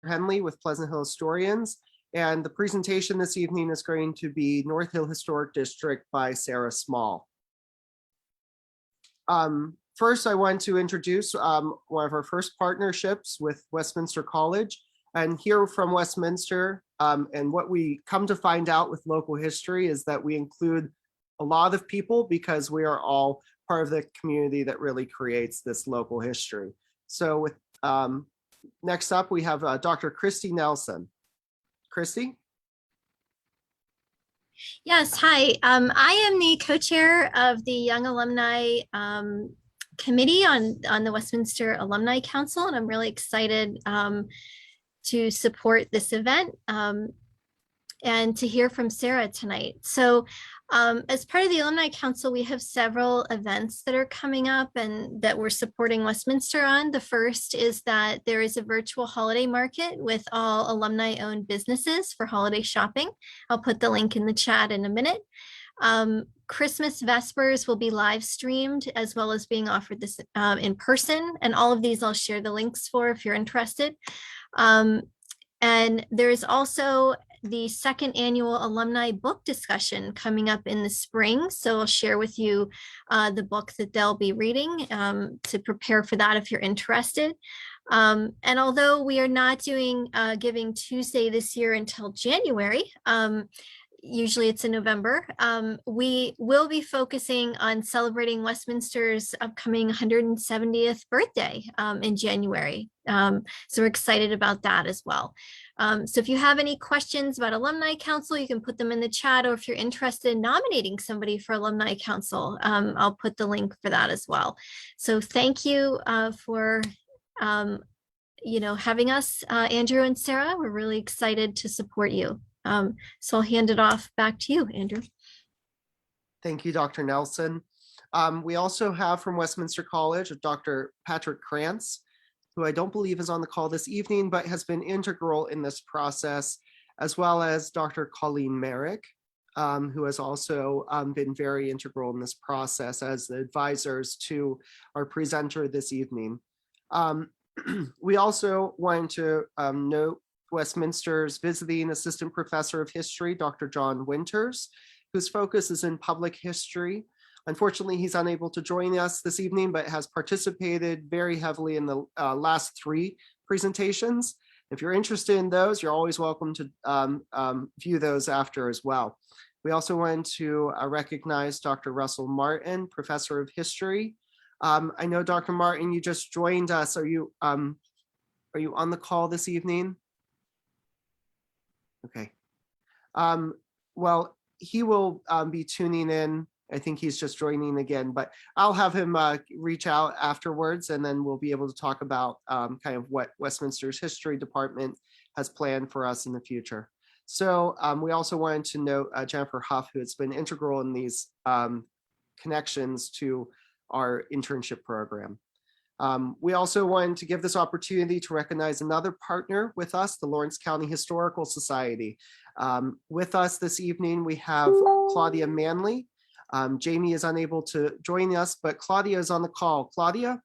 Henley with Pleasant Hill Historians, and the presentation this evening is going to be North Hill Historic District by Sarah Small. First, I want to introduce one of our first partnerships with Westminster College, and hear from Westminster. And what we come to find out with local history is that we include a lot of people because we are all part of the community that really creates this local history. So with next up, we have Dr. Christy Nelson. Christy? Yes, hi. I am the co-chair of the Young Alumni Committee on the Westminster Alumni Council, and I'm really excited to support this event and to hear from Sarah tonight. So as part of the Alumni Council, we have several events that are coming up and that we're supporting Westminster on. The first is that there is a virtual holiday market with all alumni-owned businesses for holiday shopping. I'll put the link in the chat in a minute. Christmas Vespers will be live streamed as well as being offered this in person. And all of these I'll share the links for if you're interested. And there's also the second annual alumni book discussion coming up in the spring. So I'll share with you the book that they'll be reading to prepare for that if you're interested. And although we are not doing Giving Tuesday this year until January, usually it's in November, we will be focusing on celebrating Westminster's upcoming 170th birthday in January. So we're excited about that as well. So if you have any questions about Alumni Council, you can put them in the chat, or if you're interested in nominating somebody for Alumni Council, I'll put the link for that as well. So thank you for having us, Andrew and Sarah. We're really excited to support you. So I'll hand it off back to you, Andrew. Thank you, Dr. Nelson. We also have from Westminster College, Dr. Patrick Krantz, who I don't believe is on the call this evening, but has been integral in this process, as well as Dr. Colleen Merrick, who has also been very integral in this process as the advisors to our presenter this evening. We also wanted to note Westminster's visiting assistant professor of history, Dr. John Winters, whose focus is in public history. Unfortunately, he's unable to join us this evening, but has participated very heavily in the last 3 presentations. If you're interested in those, you're always welcome to view those after as well. We also wanted to recognize Dr. Russell Martin, professor of history. I know, Dr. Martin, you just joined us. Are you on the call this evening? Okay. Well, he will be tuning in. I think he's just joining again, but I'll have him reach out afterwards, and then we'll be able to talk about kind of what Westminster's History Department has planned for us in the future. So we also wanted to note Jennifer Huff, who has been integral in these connections to our internship program. We also wanted to give this opportunity to recognize another partner with us, the Lawrence County Historical Society. With us this evening, we have Claudia Manley. Jamie is unable to join us, but Claudia is on the call. Claudia?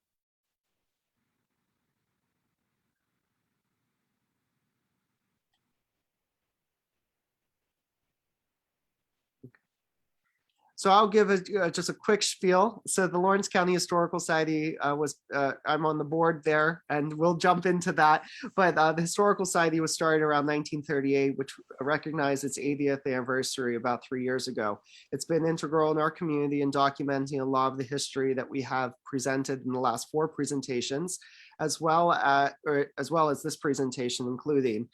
So I'll give just a quick spiel. So the Lawrence County Historical Society I'm on the board there, and we'll jump into that. But the Historical Society was started around 1938, which recognized its 80th anniversary about 3 years ago. It's been integral in our community in documenting a lot of the history that we have presented in the last 4 presentations, as well as this presentation, including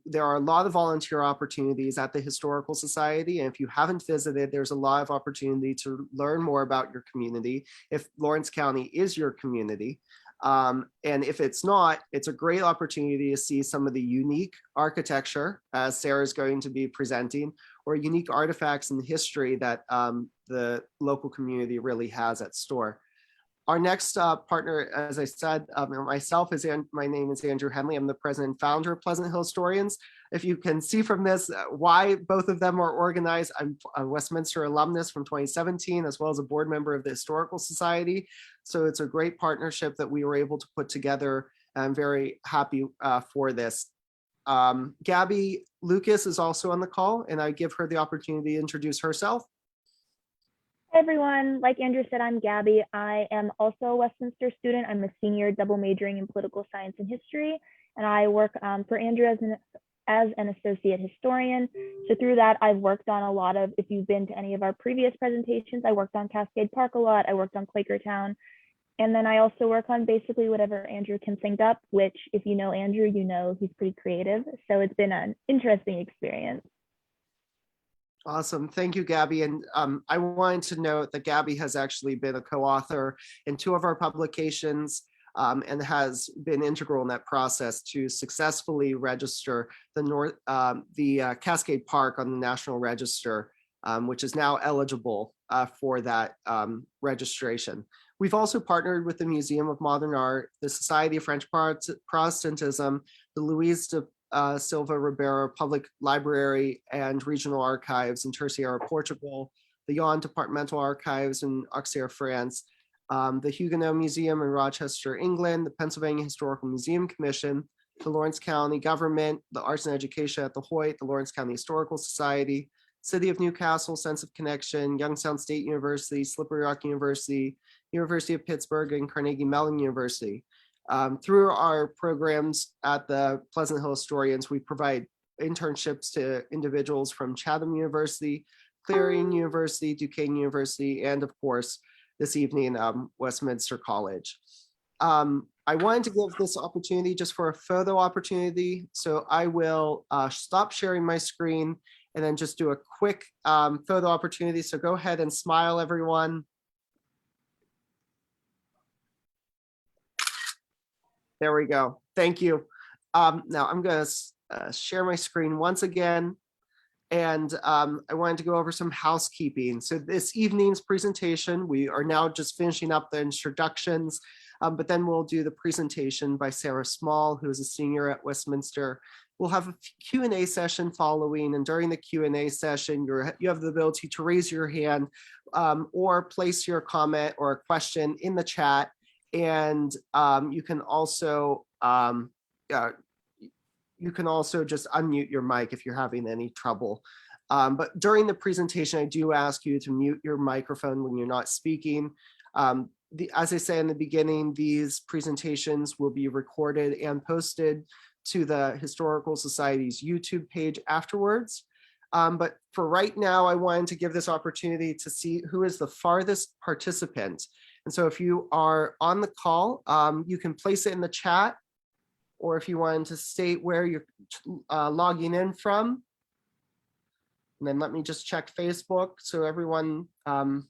there are a lot of volunteer opportunities at the Historical Society, and if you haven't visited, there's a lot of opportunity to learn more about your community if Lawrence County is your community. And if it's not, it's a great opportunity to see some of the unique architecture, as Sarah's going to be presenting, or unique artifacts in history that the local community really has at store. Our next partner, as I said, myself, my name is Andrew Henley. I'm the president and founder of Pleasant Hill Historians. If you can see from this why both of them are organized, I'm a Westminster alumnus from 2017, as well as a board member of the Historical Society. So it's a great partnership that we were able to put together I'm very happy for this. Gabby Lucas is also on the call, and I give her the opportunity to introduce herself. Hi everyone, like Andrew said, I'm Gabby. I am also a Westminster student. I'm a senior double majoring in political science and history, and I work for Andrew as an associate historian. So through that, I've worked on a lot of, if you've been to any of our previous presentations, I worked on Cascade Park a lot, I worked on Quakertown, and then I also work on basically whatever Andrew can think up, which if you know Andrew, you know he's pretty creative. So it's been an interesting experience. Awesome. Thank you, Gabby. And I wanted to note that Gabby has actually been a co-author in 2 of our publications and has been integral in that process to successfully register the Cascade Park on the National Register, which is now eligible for that registration. We've also partnered with the Museum of Modern Art, the Society of French Protestantism, the Louise de Silva Ribeiro Public Library and Regional Archives in Terceira, Portugal, the Yon Departmental Archives in Auxerre, France, the Huguenot Museum in Rochester, England, the Pennsylvania Historical Museum Commission, the Lawrence County Government, the Arts and Education at the Hoyt, the Lawrence County Historical Society, City of Newcastle, Sense of Connection, Youngstown State University, Slippery Rock University, University of Pittsburgh, and Carnegie Mellon University. Through our programs at the Pleasant Hill Historians, we provide internships to individuals from Chatham University, Clarion University, Duquesne University, and of course, this evening, Westminster College. I wanted to give this opportunity just for a photo opportunity. So I will stop sharing my screen and then just do a quick photo opportunity. So go ahead and smile, everyone. There we go. Thank you. Now I'm going to share my screen once again. And I wanted to go over some housekeeping. So this evening's presentation, we are now just finishing up the introductions, but then we'll do the presentation by Sarah Small, who is a senior at Westminster. We'll have a Q&A session following, and during the Q&A session, you have the ability to raise your hand or place your comment or a question in the chat. And you can also just unmute your mic if you're having any trouble. But during the presentation, I do ask you to mute your microphone when you're not speaking. As I say in the beginning, these presentations will be recorded and posted to the Historical Society's YouTube page afterwards. But for right now, I wanted to give this opportunity to see who is the farthest participant. And so if you are on the call, you can place it in the chat, or if you wanted to state where you're logging in from. And then let me just check Facebook so everyone can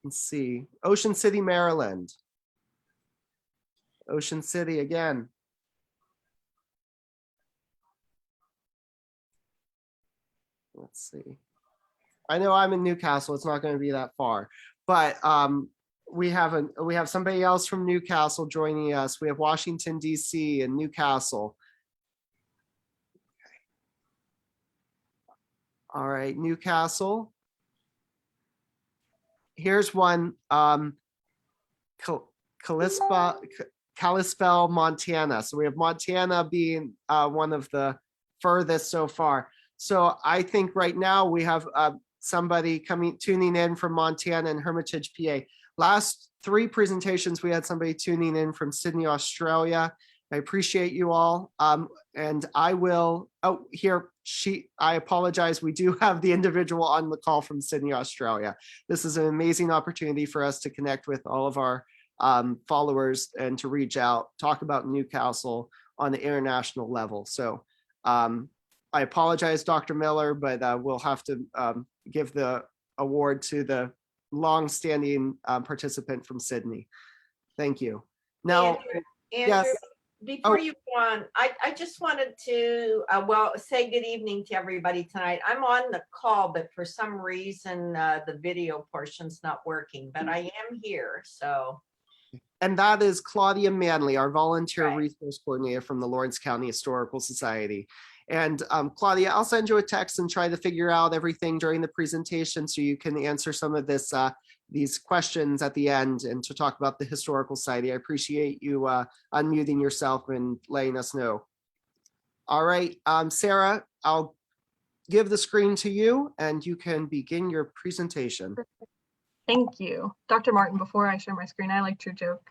see. Ocean City, Maryland. Ocean City again. Let's see. I know I'm in Newcastle. It's not going to be that far, but we have somebody else from Newcastle joining us. We have Washington, D.C. and Newcastle. All right, Newcastle. Here's one, Kalispell, Montana. So we have Montana being one of the furthest so far. So I think right now we have somebody tuning in from Montana and Hermitage, PA. Last 3 presentations, we had somebody tuning in from Sydney, Australia. I appreciate you all. And I will, I apologize. We do have the individual on the call from Sydney, Australia. This is an amazing opportunity for us to connect with all of our followers and to reach out, talk about Newcastle on the international level. So I apologize, Dr. Miller, but we'll have to give the award to the long-standing participant from Sydney. Thank you. Now, Andrew, yes. before you go on, I just wanted to, say good evening to everybody tonight. I'm on the call, but for some reason, the video portion's not working, but I am here, so. And that is Claudia Manley, our volunteer Right. resource coordinator from the Lawrence County Historical Society. And Claudia, I'll send you a text and try to figure out everything during the presentation so you can answer some of these questions at the end and to talk about the Historical Society. I appreciate you unmuting yourself and letting us know. All right, Sarah, I'll give the screen to you and you can begin your presentation. Thank you. Dr. Martin, before I share my screen, I like to joke.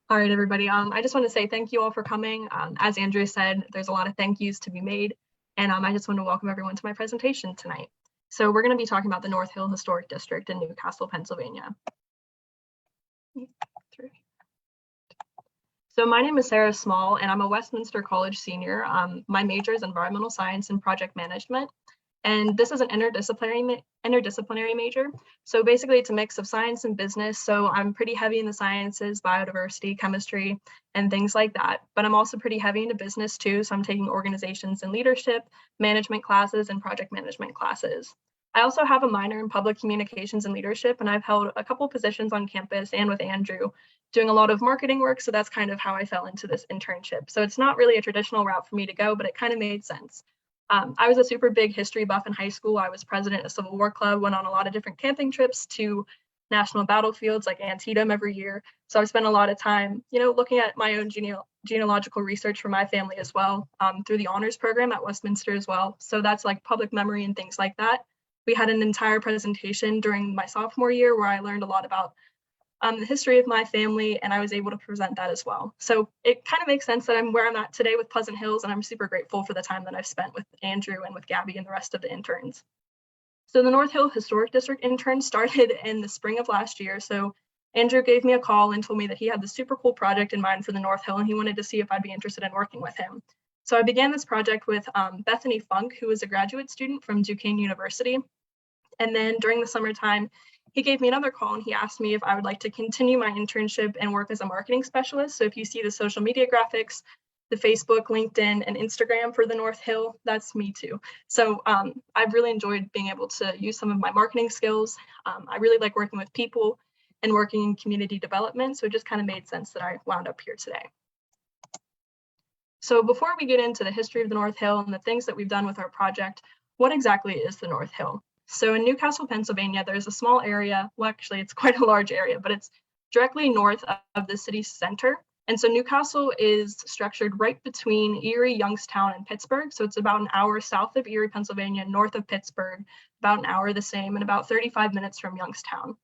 All right, everybody. I just want to say thank you all for coming. As Andrea said, there's a lot of thank yous to be made. And I just want to welcome everyone to my presentation tonight. So we're going to be talking about the North Hill Historic District in New Castle, Pennsylvania. So my name is Sarah Small, and I'm a Westminster College senior. My major is environmental science and project management. And this is an interdisciplinary major. So basically it's a mix of science and business. So I'm pretty heavy in the sciences, biodiversity, chemistry, and things like that. But I'm also pretty heavy into business too. So I'm taking organizations and leadership, management classes, and project management classes. I also have a minor in public communications and leadership, and I've held a couple positions on campus and with Andrew doing a lot of marketing work. So that's kind of how I fell into this internship. So it's not really a traditional route for me to go, but it kind of made sense. I was a super big history buff in high school. I was president of Civil War Club, went on a lot of different camping trips to national battlefields like Antietam every year. So I've spent a lot of time, looking at my own genealogical research for my family as well, through the honors program at Westminster as well. So that's like public memory and things like that. We had an entire presentation during my sophomore year where I learned a lot about the history of my family, and I was able to present that as well. So it kind of makes sense that I'm where I'm at today with Pleasant Hills, and I'm super grateful for the time that I've spent with Andrew and with Gabby and the rest of the interns. So the North Hill Historic District intern started in the spring of last year. So Andrew gave me a call and told me that he had this super cool project in mind for the North Hill, and he wanted to see if I'd be interested in working with him. So I began this project with Bethany Funk, who is a graduate student from Duquesne University. And then during the summertime, he gave me another call and he asked me if I would like to continue my internship and work as a marketing specialist. So if you see the social media graphics, the Facebook, LinkedIn, and Instagram for the North Hill, that's me too. So I've really enjoyed being able to use some of my marketing skills. I really like working with people and working in community development. So it just kind of made sense that I wound up here today. So before we get into the history of the North Hill and the things that we've done with our project, what exactly is the North Hill? So in New Castle, Pennsylvania, there's a small area, well, actually it's quite a large area, but it's directly north of the city center. And so New Castle is structured right between Erie, Youngstown, and Pittsburgh. So it's about an hour south of Erie, Pennsylvania, north of Pittsburgh, about an hour the same, and about 35 minutes from Youngstown.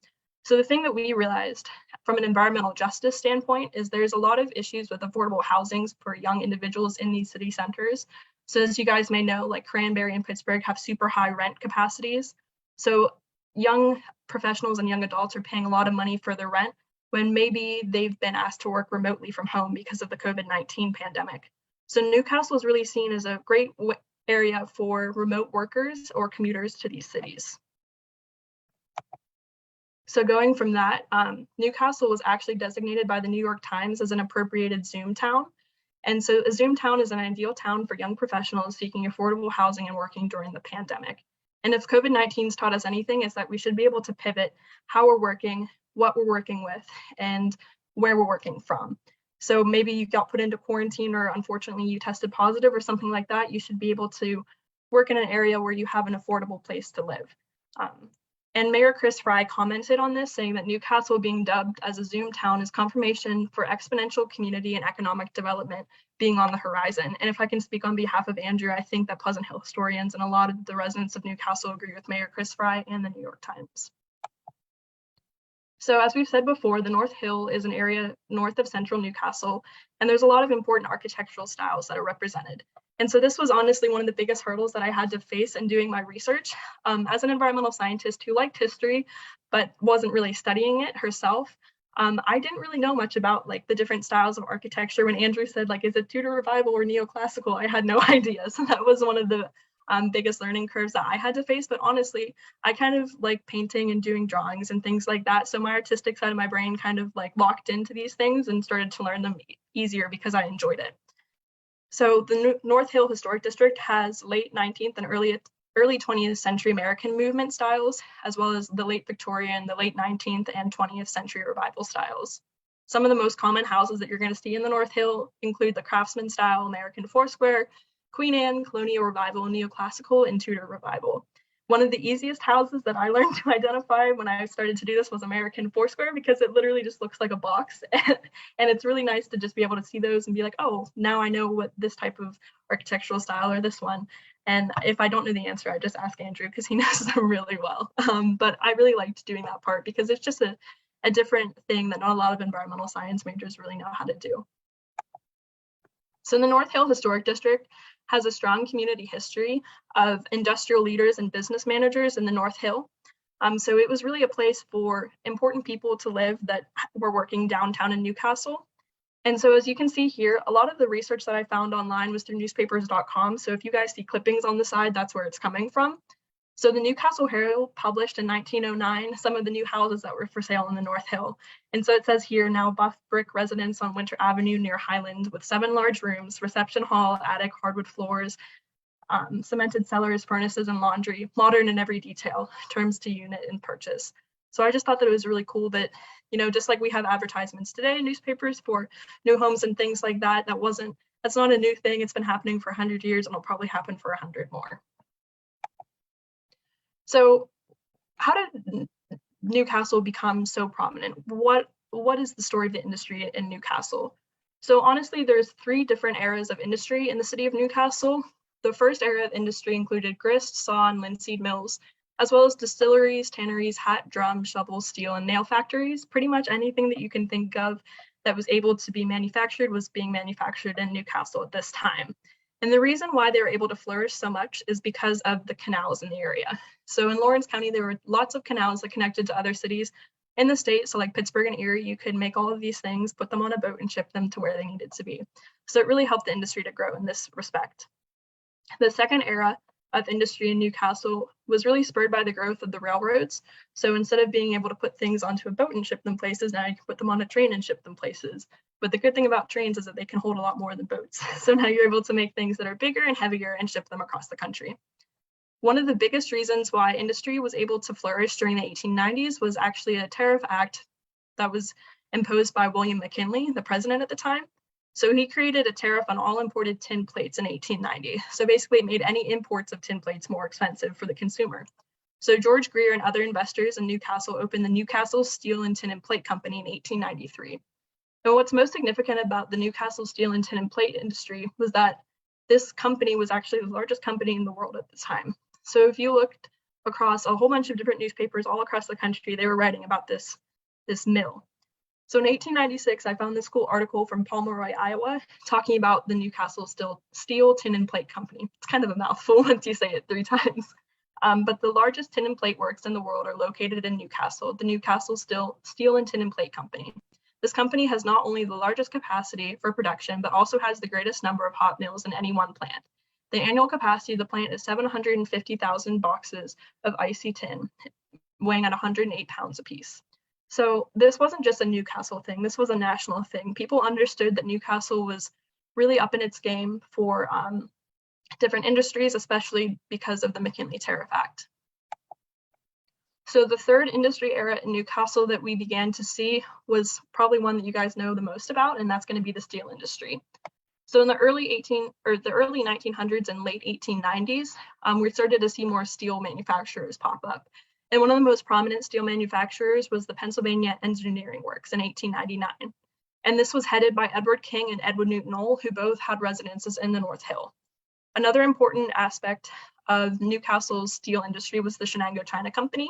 So the thing that we realized from an environmental justice standpoint is there's a lot of issues with affordable housings for young individuals in these city centers. So as you guys may know, like Cranberry and Pittsburgh have super high rent capacities. So young professionals and young adults are paying a lot of money for their rent when maybe they've been asked to work remotely from home because of the COVID-19 pandemic. So New Castle is really seen as a great area for remote workers or commuters to these cities. So going from that, New Castle was actually designated by the New York Times as an appropriated Zoom town. And so a Zoom town is an ideal town for young professionals seeking affordable housing and working during the pandemic. And if COVID-19's taught us anything, it's that we should be able to pivot how we're working, what we're working with, and where we're working from. So maybe you got put into quarantine or unfortunately you tested positive or something like that, you should be able to work in an area where you have an affordable place to live. And Mayor Chris Fry commented on this, saying that New Castle being dubbed as a Zoom town is confirmation for exponential community and economic development being on the horizon. And if I can speak on behalf of Andrew, I think that Pleasant Hill historians and a lot of the residents of New Castle agree with Mayor Chris Fry and the New York Times. So as we've said before, the North Hill is an area north of central New Castle, and there's a lot of important architectural styles that are represented. And so this was honestly one of the biggest hurdles that I had to face in doing my research. As an environmental scientist who liked history, but wasn't really studying it herself, I didn't really know much about like the different styles of architecture. When Andrew said, like, is it Tudor Revival or neoclassical? I had no idea. So that was one of the biggest learning curves that I had to face. But honestly, I kind of like painting and doing drawings and things like that. So my artistic side of my brain kind of like locked into these things and started to learn them easier because I enjoyed it. So the North Hill Historic District has late 19th and early 20th century American movement styles, as well as the late Victorian, the late 19th and 20th century revival styles. Some of the most common houses that you're going to see in the North Hill include the Craftsman style American Foursquare, Queen Anne, Colonial Revival, Neoclassical, and Tudor Revival. One of the easiest houses that I learned to identify when I started to do this was American Foursquare, because it literally just looks like a box. And it's really nice to just be able to see those and be like, oh, now I know what this type of architectural style or this one. And if I don't know the answer, I just ask Andrew because he knows them really well. But I really liked doing that part because it's just a different thing that not a lot of environmental science majors really know how to do. So the North Hill Historic District has a strong community history of industrial leaders and business managers in the North Hill. So it was really a place for important people to live that were working downtown in Newcastle. And so as you can see here, a lot of the research that I found online was through newspapers.com. So if you guys see clippings on the side, that's where it's coming from. So the Newcastle Herald published in 1909 some of the new houses that were for sale in the North Hill. And so it says here, now buff brick residence on Winter Avenue near Highland with 7 large rooms, reception hall, attic, hardwood floors, cemented cellars, furnaces, and laundry, modern in every detail, terms to unit and purchase. So I just thought that it was really cool that, you know, just like we have advertisements today in newspapers for new homes and things like that, that's not a new thing. It's been happening for 100 years and it'll probably happen for 100 more. So how did Newcastle become so prominent? What is the story of the industry in Newcastle? So honestly, there's 3 different eras of industry in the city of Newcastle. The first era of industry included grist, saw, and linseed mills, as well as distilleries, tanneries, hat, drum, shovel, steel, and nail factories. Pretty much anything that you can think of that was able to be manufactured was being manufactured in Newcastle at this time. And the reason why they were able to flourish so much is because of the canals in the area. So in Lawrence County, there were lots of canals that connected to other cities in the state. So like Pittsburgh and Erie, you could make all of these things, put them on a boat and ship them to where they needed to be. So it really helped the industry to grow in this respect. The second era of industry in Newcastle was really spurred by the growth of the railroads. So instead of being able to put things onto a boat and ship them places, now you can put them on a train and ship them places. But the good thing about trains is that they can hold a lot more than boats. So now you're able to make things that are bigger and heavier and ship them across the country. One of the biggest reasons why industry was able to flourish during the 1890s was actually a tariff act that was imposed by William McKinley, the president at the time. So he created a tariff on all imported tin plates in 1890. So basically it made any imports of tin plates more expensive for the consumer. So George Greer and other investors in Newcastle opened the Newcastle Steel and Tin and Plate Company in 1893. And what's most significant about the Newcastle Steel and Tin and Plate industry was that this company was actually the largest company in the world at the time. So if you looked across a whole bunch of different newspapers all across the country, they were writing about this mill. So in 1896, I found this cool article from Pomeroy, Iowa, talking about the Newcastle Steel, Tin and Plate Company. It's kind of a mouthful once you say it 3 times. But the largest tin and plate works in the world are located in Newcastle, the Newcastle Steel and Tin and Plate Company. This company has not only the largest capacity for production, but also has the greatest number of hot mills in any one plant. The annual capacity of the plant is 750,000 boxes of icy tin, weighing at 108 pounds apiece. So this wasn't just a Newcastle thing, this was a national thing. People understood that Newcastle was really up in its game for different industries, especially because of the McKinley Tariff Act. So the third industry era in Newcastle that we began to see was probably one that you guys know the most about, and that's going to be the steel industry. So in the early 1900s and late 1890s, we started to see more steel manufacturers pop up. And one of the most prominent steel manufacturers was the Pennsylvania Engineering Works in 1899. And this was headed by Edward King and Edward Newton Knoll, who both had residences in the North Hill. Another important aspect of Newcastle's steel industry was the Shenango China Company.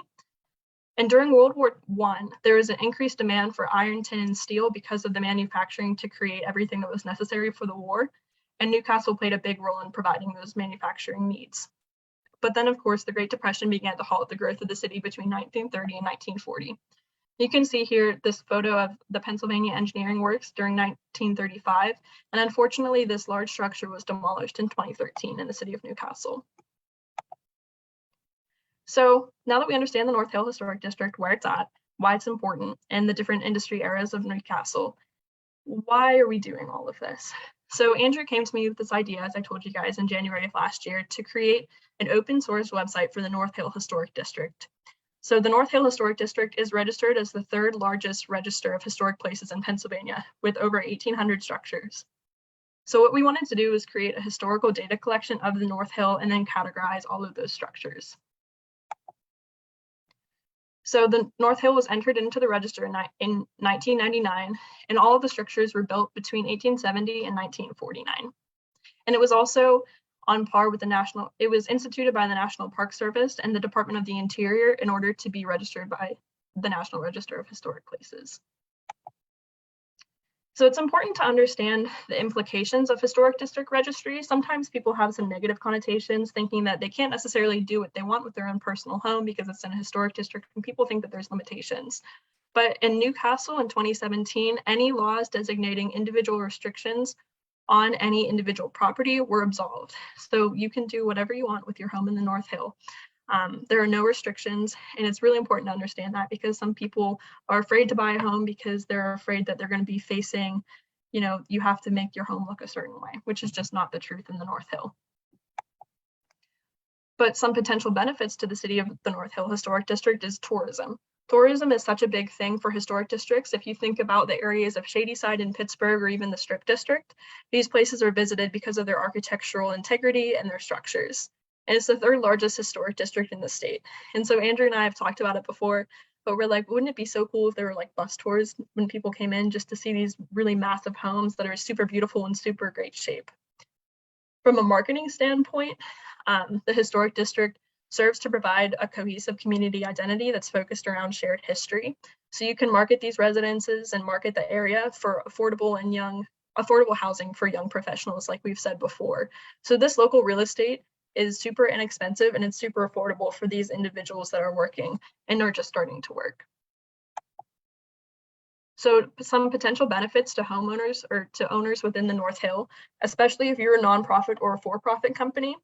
And during World War I, there was an increased demand for iron, tin, and steel because of the manufacturing to create everything that was necessary for the war. And Newcastle played a big role in providing those manufacturing needs. But then, of course, the Great Depression began to halt the growth of the city between 1930 and 1940. You can see here this photo of the Pennsylvania Engineering Works during 1935. And unfortunately, this large structure was demolished in 2013 in the city of Newcastle. So now that we understand the North Hill Historic District, where it's at, why it's important, and the different industry eras of Newcastle, why are we doing all of this? So Andrew came to me with this idea, as I told you guys, in January of last year, to create an open source website for the North Hill Historic District. So the North Hill Historic District is registered as the third largest register of historic places in Pennsylvania, with over 1,800 structures. So what we wanted to do was create a historical data collection of the North Hill and then categorize all of those structures. So the North Hill was entered into the register in 1999, and all of the structures were built between 1870 and 1949. And it was also on par with it was instituted by the National Park Service and the Department of the Interior in order to be registered by the National Register of Historic Places. So it's important to understand the implications of historic district registry. Sometimes people have some negative connotations, thinking that they can't necessarily do what they want with their own personal home because it's in a historic district, and people think that there's limitations. But in Newcastle in 2017, any laws designating individual restrictions on any individual property were absolved. So you can do whatever you want with your home in the North Hill. There are no restrictions, and it's really important to understand that, because some people are afraid to buy a home because they're afraid that they're going to be facing, you have to make your home look a certain way, which is just not the truth in the North Hill. But some potential benefits to the city of the North Hill Historic District is tourism. Tourism is such a big thing for historic districts. If you think about the areas of Shadyside in Pittsburgh or even the Strip District, these places are visited because of their architectural integrity and their structures. And it's the third largest historic district in the state. And so Andrew and I have talked about it before, but we're like, wouldn't it be so cool if there were like bus tours when people came in just to see these really massive homes that are super beautiful and super great shape? From a marketing standpoint, the historic district serves to provide a cohesive community identity that's focused around shared history. So you can market these residences and market the area for affordable housing for young professionals, like we've said before. So this local real estate is super inexpensive, and it's super affordable for these individuals that are working and are just starting to work. So some potential benefits to homeowners or to owners within the North Hill, especially if you're a nonprofit or a for-profit company.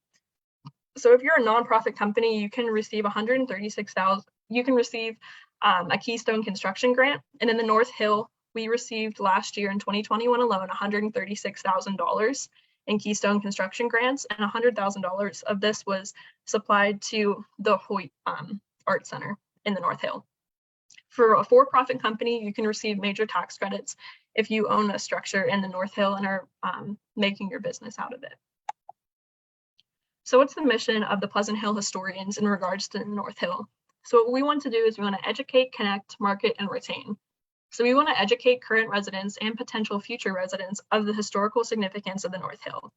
So if you're a nonprofit company, you can receive $136,000. You can receive a Keystone construction grant, and in the North Hill, we received last year in 2021 alone $136,000 in Keystone construction grants, and $100,000 of this was supplied to the Hoyt Art Center in the North Hill. For a for-profit company, you can receive major tax credits if you own a structure in the North Hill and are making your business out of it. So what's the mission of the Pleasant Hill Historians in regards to the North Hill? So what we want to do is we want to educate, connect, market, and retain. So we want to educate current residents and potential future residents of the historical significance of the North Hill.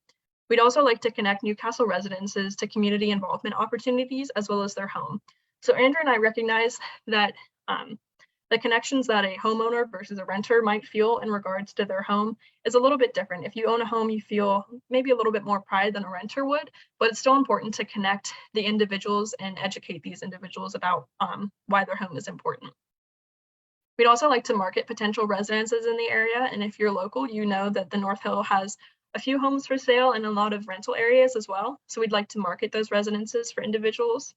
We'd also like to connect Newcastle residences to community involvement opportunities as well as their home. So Andrew and I recognize that the connections that a homeowner versus a renter might feel in regards to their home is a little bit different. If you own a home, you feel maybe a little bit more pride than a renter would, but it's still important to connect the individuals and educate these individuals about why their home is important. We'd also like to market potential residences in the area. And if you're local, you know that the North Hill has a few homes for sale and a lot of rental areas as well. So we'd like to market those residences for individuals.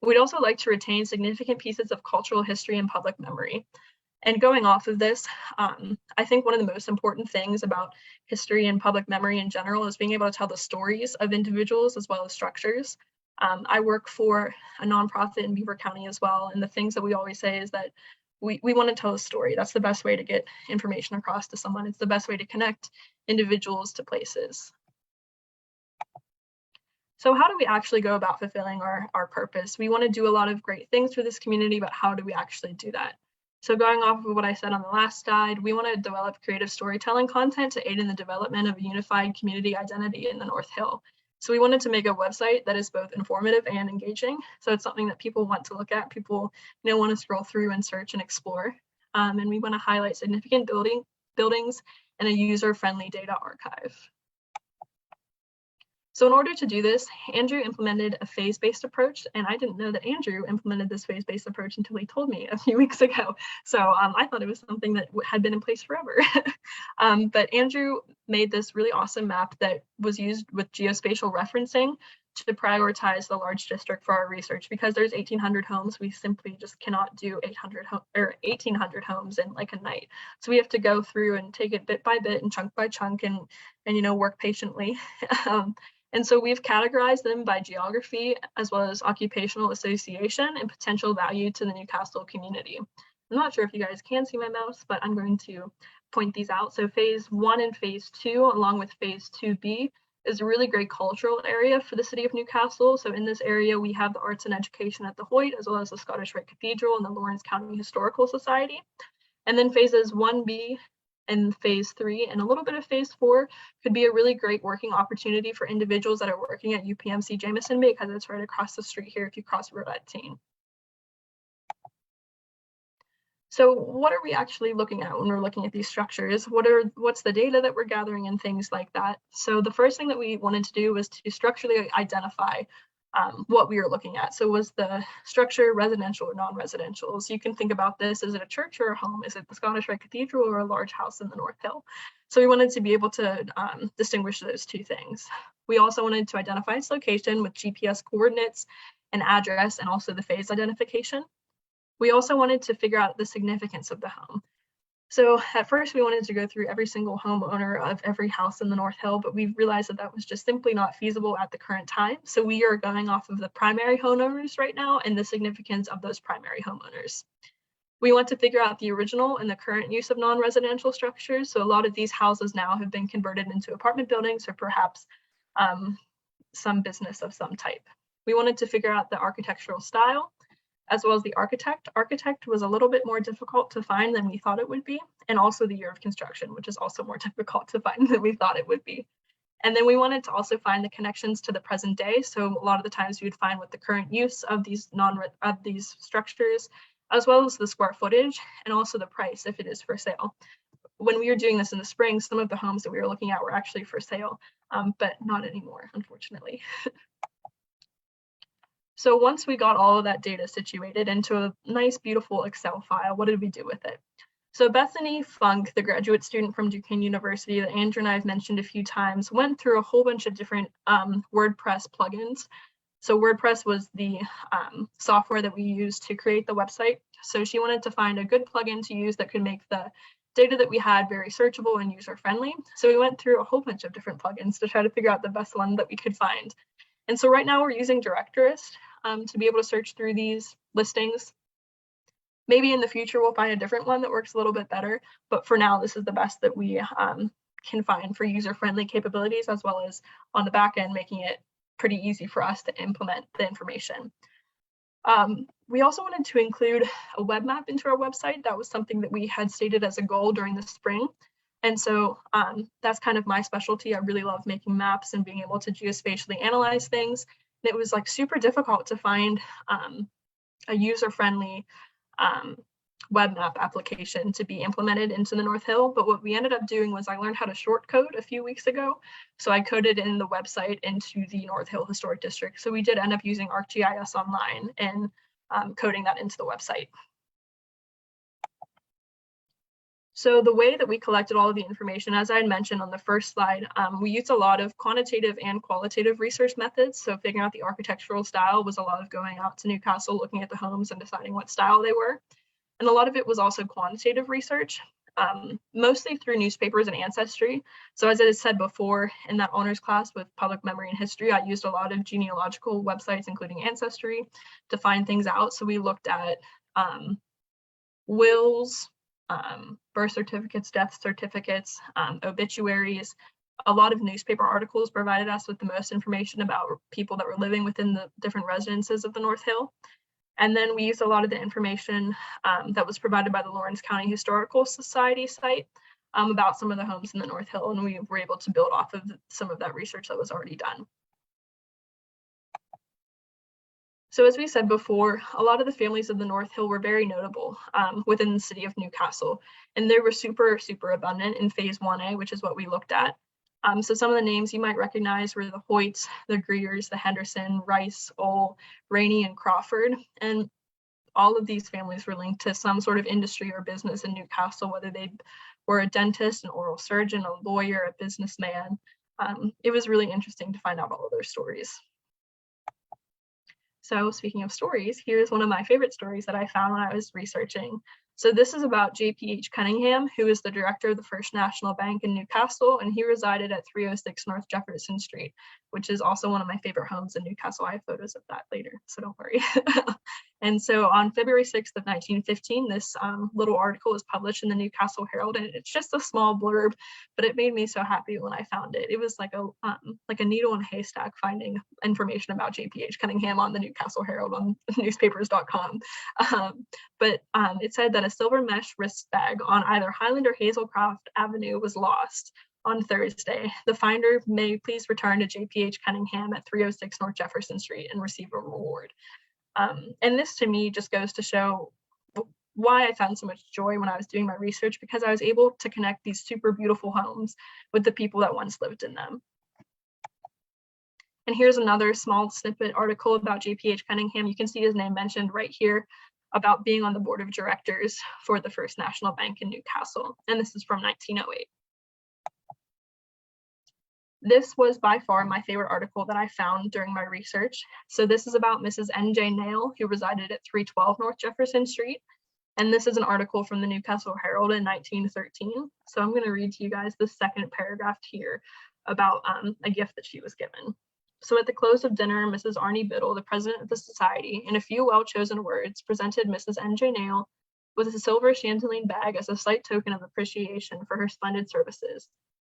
We'd also like to retain significant pieces of cultural history and public memory. And going off of this, I think one of the most important things about history and public memory in general is being able to tell the stories of individuals as well as structures. I work for a nonprofit in Beaver County as well. And the things that we always say is that we want to tell a story. That's the best way to get information across to someone. It's the best way to connect individuals to places. So how do we actually go about fulfilling our purpose? We want to do a lot of great things for this community, but how do we actually do that? So going off of what I said on the last slide, we want to develop creative storytelling content to aid in the development of a unified community identity in the North Hill. So we wanted to make a website that is both informative and engaging. So it's something that people want to look at. People want to scroll through and search and explore. And we want to highlight significant buildings and a user-friendly data archive. So in order to do this, Andrew implemented a phase-based approach, and I didn't know that Andrew implemented this phase-based approach until he told me a few weeks ago. So I thought it was something that had been in place forever. But Andrew made this really awesome map that was used with geospatial referencing to prioritize the large district for our research. Because there's 1,800 homes, we simply just cannot do 1,800 homes in like a night. So we have to go through and take it bit by bit and chunk by chunk and work patiently. And so we've categorized them by geography as well as occupational association and potential value to the Newcastle community. I'm not sure if you guys can see my mouse, but I'm going to point these out. So phase 1 and phase 2, along with phase 2B, is a really great cultural area for the city of Newcastle. So in this area, we have the arts and education at the Hoyt, as well as the Scottish Rite Cathedral and the Lawrence County Historical Society. And then phases 1B and phase 3 and a little bit of phase 4 could be a really great working opportunity for individuals that are working at UPMC Jameson Bay, because it's right across the street here if you cross Route 18. So what are we actually looking at when we're looking at these structures? What's the data that we're gathering and things like that? So the first thing that we wanted to do was to structurally identify what we were looking at. So was the structure residential or non-residential? So you can think about this, is it a church or a home? Is it the Scottish Rite Cathedral or a large house in the North Hill? So we wanted to be able to distinguish those two things. We also wanted to identify its location with GPS coordinates and address, and also the phase identification. We also wanted to figure out the significance of the home. So at first we wanted to go through every single homeowner of every house in the North Hill, but we realized that that was just simply not feasible at the current time. So we are going off of the primary homeowners right now and the significance of those primary homeowners. We want to figure out the original and the current use of non-residential structures. So a lot of these houses now have been converted into apartment buildings or perhaps some business of some type. We wanted to figure out the architectural style, as well as the architect. Architect was a little bit more difficult to find than we thought it would be, and also the year of construction, which is also more difficult to find than we thought it would be. And then we wanted to also find the connections to the present day. So a lot of the times you'd find what the current use of these structures, as well as the square footage, and also the price if it is for sale. When we were doing this in the spring, some of the homes that we were looking at were actually for sale, but not anymore, unfortunately. So once we got all of that data situated into a nice, beautiful Excel file, what did we do with it? So Bethany Funk, the graduate student from Duquesne University that Andrew and I have mentioned a few times, went through a whole bunch of different WordPress plugins. So WordPress was the software that we used to create the website. So she wanted to find a good plugin to use that could make the data that we had very searchable and user-friendly. So we went through a whole bunch of different plugins to try to figure out the best one that we could find. And so right now we're using Directorist to be able to search through these listings. Maybe in the future we'll find a different one that works a little bit better, but for now this is the best that we can find for user-friendly capabilities, as well as on the back end making it pretty easy for us to implement the information. We also wanted to include a web map into our website. That was something that we had stated as a goal during the spring. And so that's kind of my specialty. I really love making maps and being able to geospatially analyze things. And it was like super difficult to find a user-friendly web map application to be implemented into the North Hill. But what we ended up doing was I learned how to short code a few weeks ago. So I coded in the website into the North Hill Historic District. So we did end up using ArcGIS Online and coding that into the website. So the way that we collected all of the information, as I had mentioned on the first slide, we used a lot of quantitative and qualitative research methods. So figuring out the architectural style was a lot of going out to Newcastle, looking at the homes and deciding what style they were. And a lot of it was also quantitative research, mostly through newspapers and ancestry. So as I said before, in that honors class with public memory and history, I used a lot of genealogical websites, including Ancestry, to find things out. So we looked at wills, birth certificates, death certificates, obituaries. A lot of newspaper articles provided us with the most information about people that were living within the different residences of the North Hill. And then we used a lot of the information that was provided by the Lawrence County Historical Society site about some of the homes in the North Hill, and we were able to build off of some of that research that was already done. So as we said before, a lot of the families of the North Hill were very notable within the city of Newcastle, and they were super, super abundant in phase 1A, which is what we looked at. So some of the names you might recognize were the Hoyts, the Greers, the Henderson, Rice, Ole, Rainey, and Crawford. And all of these families were linked to some sort of industry or business in Newcastle, whether they were a dentist, an oral surgeon, a lawyer, a businessman. It was really interesting to find out all of their stories. So speaking of stories, here's one of my favorite stories that I found when I was researching So this is about JPH Cunningham, who is the director of the First National Bank in Newcastle, and he resided at 306 North Jefferson Street, which is also one of my favorite homes in Newcastle. I have photos of that later, so don't worry. And so on February 6th of 1915, this little article was published in the Newcastle Herald, and it's just a small blurb, but it made me so happy when I found it. It was like a needle in a haystack finding information about JPH Cunningham on the Newcastle Herald on newspapers.com. But it said that a silver mesh wrist bag on either Highland or Hazelcroft Avenue was lost on Thursday. The finder may please return to JPH Cunningham at 306 North Jefferson Street and receive a reward. And this to me just goes to show why I found so much joy when I was doing my research, because I was able to connect these super beautiful homes with the people that once lived in them. And here's another small snippet article about JPH Cunningham. You can see his name mentioned right here about being on the board of directors for the First National Bank in Newcastle. And this is from 1908. This was by far my favorite article that I found during my research. So this is about Mrs. N.J. Nail, who resided at 312 North Jefferson Street. And this is an article from the Newcastle Herald in 1913. So I'm going to read to you guys the second paragraph here about a gift that she was given. So at the close of dinner, Mrs. Arnie Biddle, the president of the society, in a few well-chosen words, presented Mrs. N.J. Nail with a silver chatelaine bag as a slight token of appreciation for her splendid services,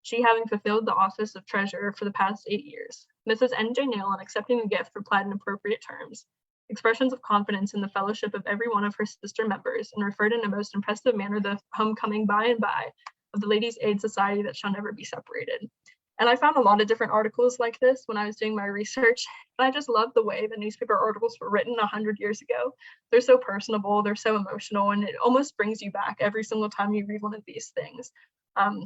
she having fulfilled the office of treasurer for the past 8 years. Mrs. N.J. Nail, on accepting the gift, replied in appropriate terms, expressions of confidence in the fellowship of every one of her sister members, and referred in a most impressive manner the homecoming by and by of the Ladies' Aid Society that shall never be separated. And I found a lot of different articles like this when I was doing my research. And I just love the way the newspaper articles were written 100 years ago. They're so personable, they're so emotional, and it almost brings you back every single time you read one of these things.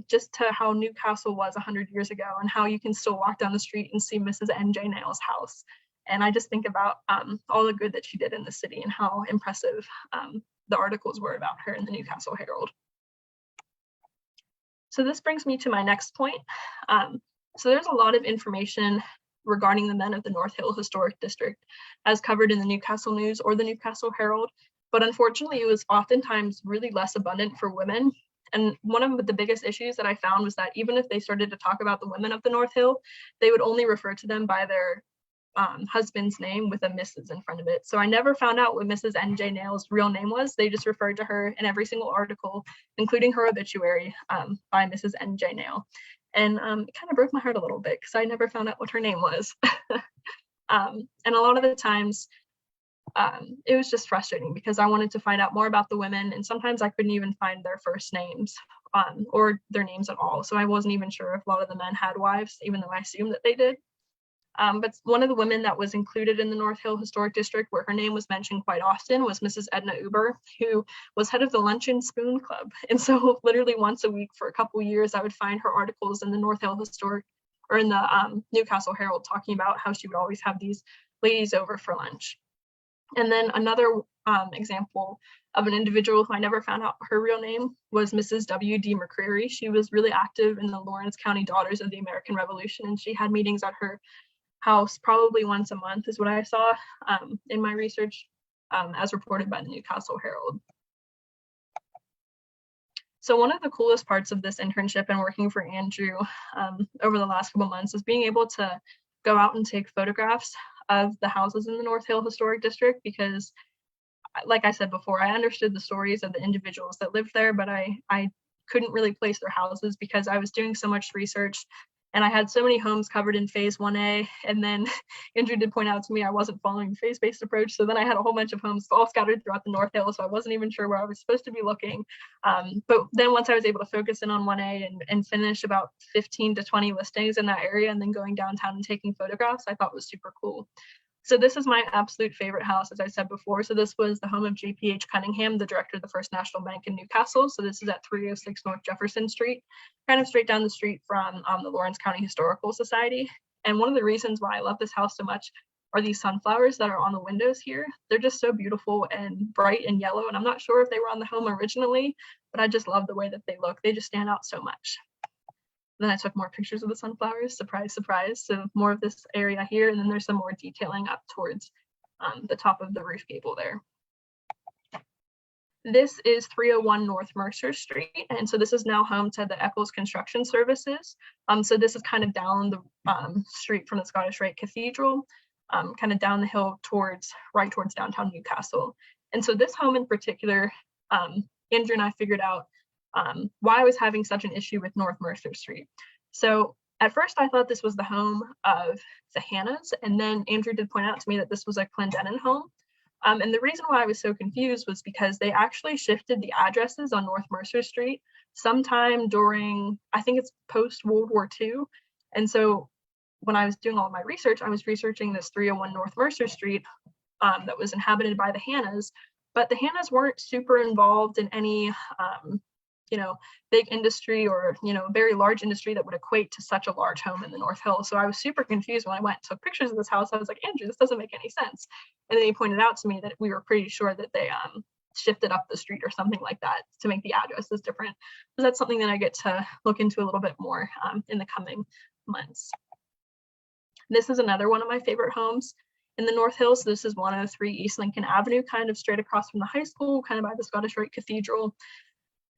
Just to how Newcastle was 100 years ago and how you can still walk down the street and see Mrs. N.J. Nail's house. And I just think about all the good that she did in the city and how impressive the articles were about her in the Newcastle Herald. So this brings me to my next point. So there's a lot of information regarding the men of the North Hill Historic District as covered in the Newcastle News or the Newcastle Herald, but unfortunately it was oftentimes really less abundant for women. And one of the biggest issues that I found was that even if they started to talk about the women of the North Hill, they would only refer to them by their husband's name with a Mrs. in front of it. So I never found out what Mrs. N.J. Nail's real name was. They just referred to her in every single article, including her obituary by Mrs. N.J. Nail. And it kind of broke my heart a little bit because I never found out what her name was. And a lot of the times it was just frustrating because I wanted to find out more about the women, and sometimes I couldn't even find their first names or their names at all. So I wasn't even sure if a lot of the men had wives, even though I assumed that they did. But one of the women that was included in the North Hill Historic District, where her name was mentioned quite often, was Mrs. Edna Uber, who was head of the Lunch and Spoon Club. And so literally once a week for a couple years, I would find her articles in the North Hill Historic or in the Newcastle Herald talking about how she would always have these ladies over for lunch. And then another example of an individual who I never found out her real name was Mrs. W.D. McCreary. She was really active in the Lawrence County Daughters of the American Revolution, and she had meetings at her house probably once a month is what I saw in my research as reported by the Newcastle Herald. So one of the coolest parts of this internship and working for Andrew over the last couple months is being able to go out and take photographs of the houses in the North Hill Historic District, because like I said before, I understood the stories of the individuals that lived there, but I couldn't really place their houses because I was doing so much research. And I had so many homes covered in phase 1A. And then Andrew did point out to me I wasn't following the phase-based approach. So then I had a whole bunch of homes all scattered throughout the North Hill. So I wasn't even sure where I was supposed to be looking. But then once I was able to focus in on 1A and finish about 15 to 20 listings in that area and then going downtown and taking photographs, I thought was super cool. So this is my absolute favorite house, as I said before. So this was the home of JPH Cunningham, the director of the First National Bank in Newcastle. So this is at 306 North Jefferson Street, kind of straight down the street from the Lawrence County Historical Society. And one of the reasons why I love this house so much are these sunflowers that are on the windows here. They're just so beautiful and bright and yellow. And I'm not sure if they were on the home originally, but I just love the way that they look. They just stand out so much. Then I took more pictures of the sunflowers, surprise, surprise. So more of this area here, and then there's some more detailing up towards the top of the roof gable there. This is 301 North Mercer Street, and so this is now home to the Eccles Construction Services. So this is kind of down the street from the Scottish Rite Cathedral, kind of down the hill right towards downtown Newcastle. And so this home in particular, Andrew and I figured out why I was having such an issue with North Mercer Street. So at first I thought this was the home of the Hannahs, and then Andrew did point out to me that this was a Clendenin home. And the reason why I was so confused was because they actually shifted the addresses on North Mercer Street sometime during, I think it's post World War II. And so when I was doing all my research, I was researching this 301 North Mercer Street that was inhabited by the Hannahs, but the Hannahs weren't super involved in any, big industry or, very large industry that would equate to such a large home in the North Hill. So I was super confused when I went and took pictures of this house. I was like, Andrew, this doesn't make any sense. And then he pointed out to me that we were pretty sure that they shifted up the street or something like that to make the addresses different. So that's something that I get to look into a little bit more in the coming months. This is another one of my favorite homes in the North Hill. So this is 103 East Lincoln Avenue, kind of straight across from the high school, kind of by the Scottish Rite Cathedral.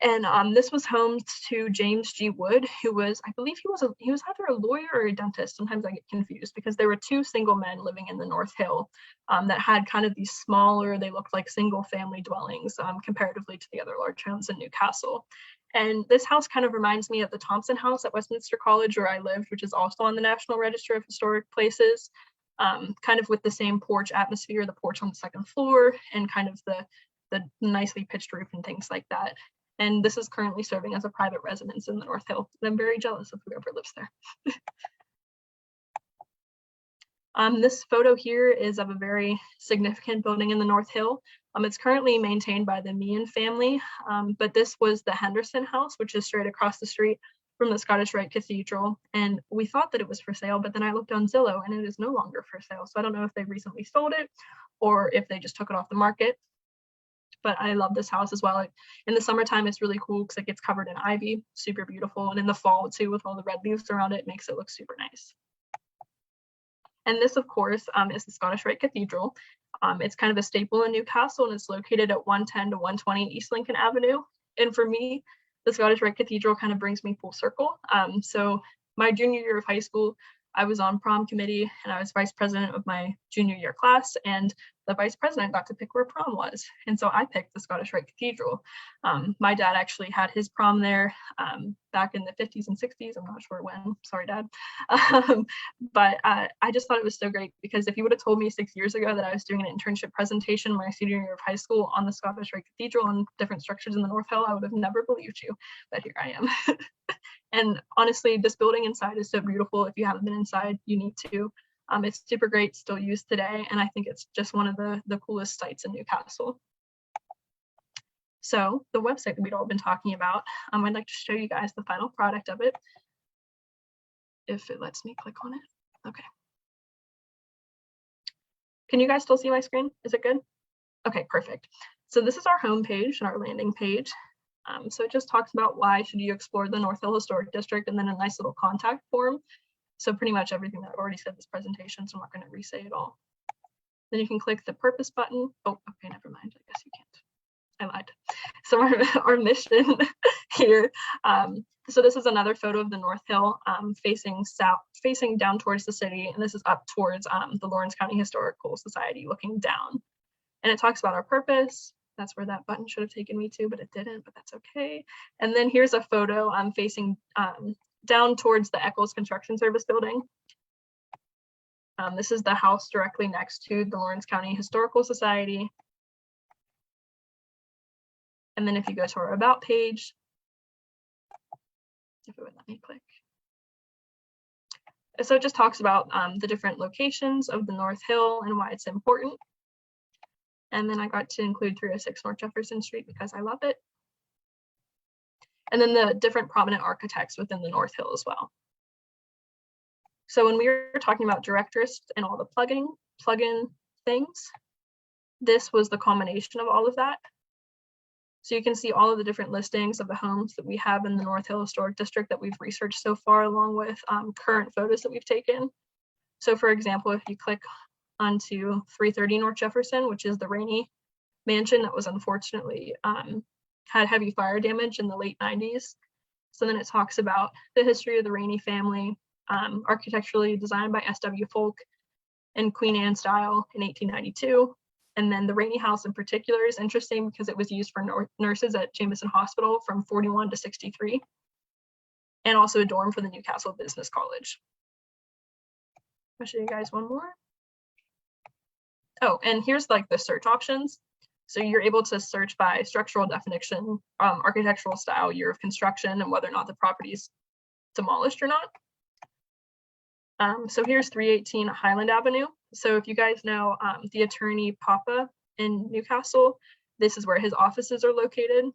And this was home to James G. Wood, who was, I believe he was either a lawyer or a dentist. Sometimes I get confused because there were two single men living in the North Hill that had kind of these smaller, they looked like single family dwellings comparatively to the other large homes in Newcastle. And this house kind of reminds me of the Thompson House at Westminster College where I lived, which is also on the National Register of Historic Places, kind of with the same porch atmosphere, the porch on the second floor, and kind of the nicely pitched roof and things like that. And this is currently serving as a private residence in the North Hill. And I'm very jealous of whoever lives there. This photo here is of a very significant building in the North Hill. It's currently maintained by the Meehan family, but this was the Henderson House, which is straight across the street from the Scottish Rite Cathedral. And we thought that it was for sale, but then I looked on Zillow and it is no longer for sale. So I don't know if they recently sold it or if they just took it off the market. But I love this house as well. In the summertime, it's really cool because it gets covered in ivy, super beautiful. And in the fall too, with all the red leaves around it, makes it look super nice. And this, of course, is the Scottish Rite Cathedral. It's kind of a staple in Newcastle, and it's located at 110 to 120 East Lincoln Avenue. And for me, the Scottish Rite Cathedral kind of brings me full circle. So my junior year of high school, I was on prom committee and I was vice president of my junior year class, and the vice president got to pick where prom was. And so I picked the Scottish Rite Cathedral. My dad actually had his prom there back in the 50s and 60s. I'm not sure when, sorry, Dad. But I just thought it was so great because if you would have told me 6 years ago that I was doing an internship presentation my senior year of high school on the Scottish Rite Cathedral and different structures in the North Hill, I would have never believed you, but here I am. And honestly, this building inside is so beautiful. If you haven't been inside, you need to. It's super great, still used today, and I think it's just one of the coolest sites in Newcastle. So the website that we'd all been talking about, I'd like to show you guys the final product of it. If it lets me click on it. Okay. Can you guys still see my screen? Is it good? Okay, perfect. So this is our home page and our landing page. So it just talks about why should you explore the North Hill Historic District, and then a nice little contact form. So pretty much everything that I've already said in this presentation, so I'm not going to re-say it all. Then you can click the purpose button. Oh, okay, never mind. I guess you can't. I lied. So our mission here. So this is another photo of the North Hill facing south, facing down towards the city, and this is up towards the Lawrence County Historical Society looking down. And it talks about our purpose. That's where that button should have taken me to, but it didn't, but that's okay. And then here's a photo facing down towards the Eccles Construction Service building. This is the house directly next to the Lawrence County Historical Society. And then if you go to our About page, if it would let me click. So it just talks about the different locations of the North Hill and why it's important. And then I got to include 306 North Jefferson Street because I love it. And then the different prominent architects within the North Hill as well. So when we were talking about directories and all the plugin things, this was the culmination of all of that. So you can see all of the different listings of the homes that we have in the North Hill Historic District that we've researched so far, along with current photos that we've taken. So for example, if you click onto 330 North Jefferson, which is the Rainey mansion that was unfortunately had heavy fire damage in the late 90s. So then it talks about the history of the Rainey family, architecturally designed by S.W. Folk in Queen Anne style in 1892. And then the Rainey House in particular is interesting because it was used for nurses at Jameson Hospital from 41 to 63, and also a dorm for the Newcastle Business College. I'll show you guys one more. Oh, and here's like the search options. So you're able to search by structural definition, architectural style, year of construction, and whether or not the property is demolished or not. So here's 318 Highland Avenue. So if you guys know the attorney Papa in Newcastle, this is where his offices are located.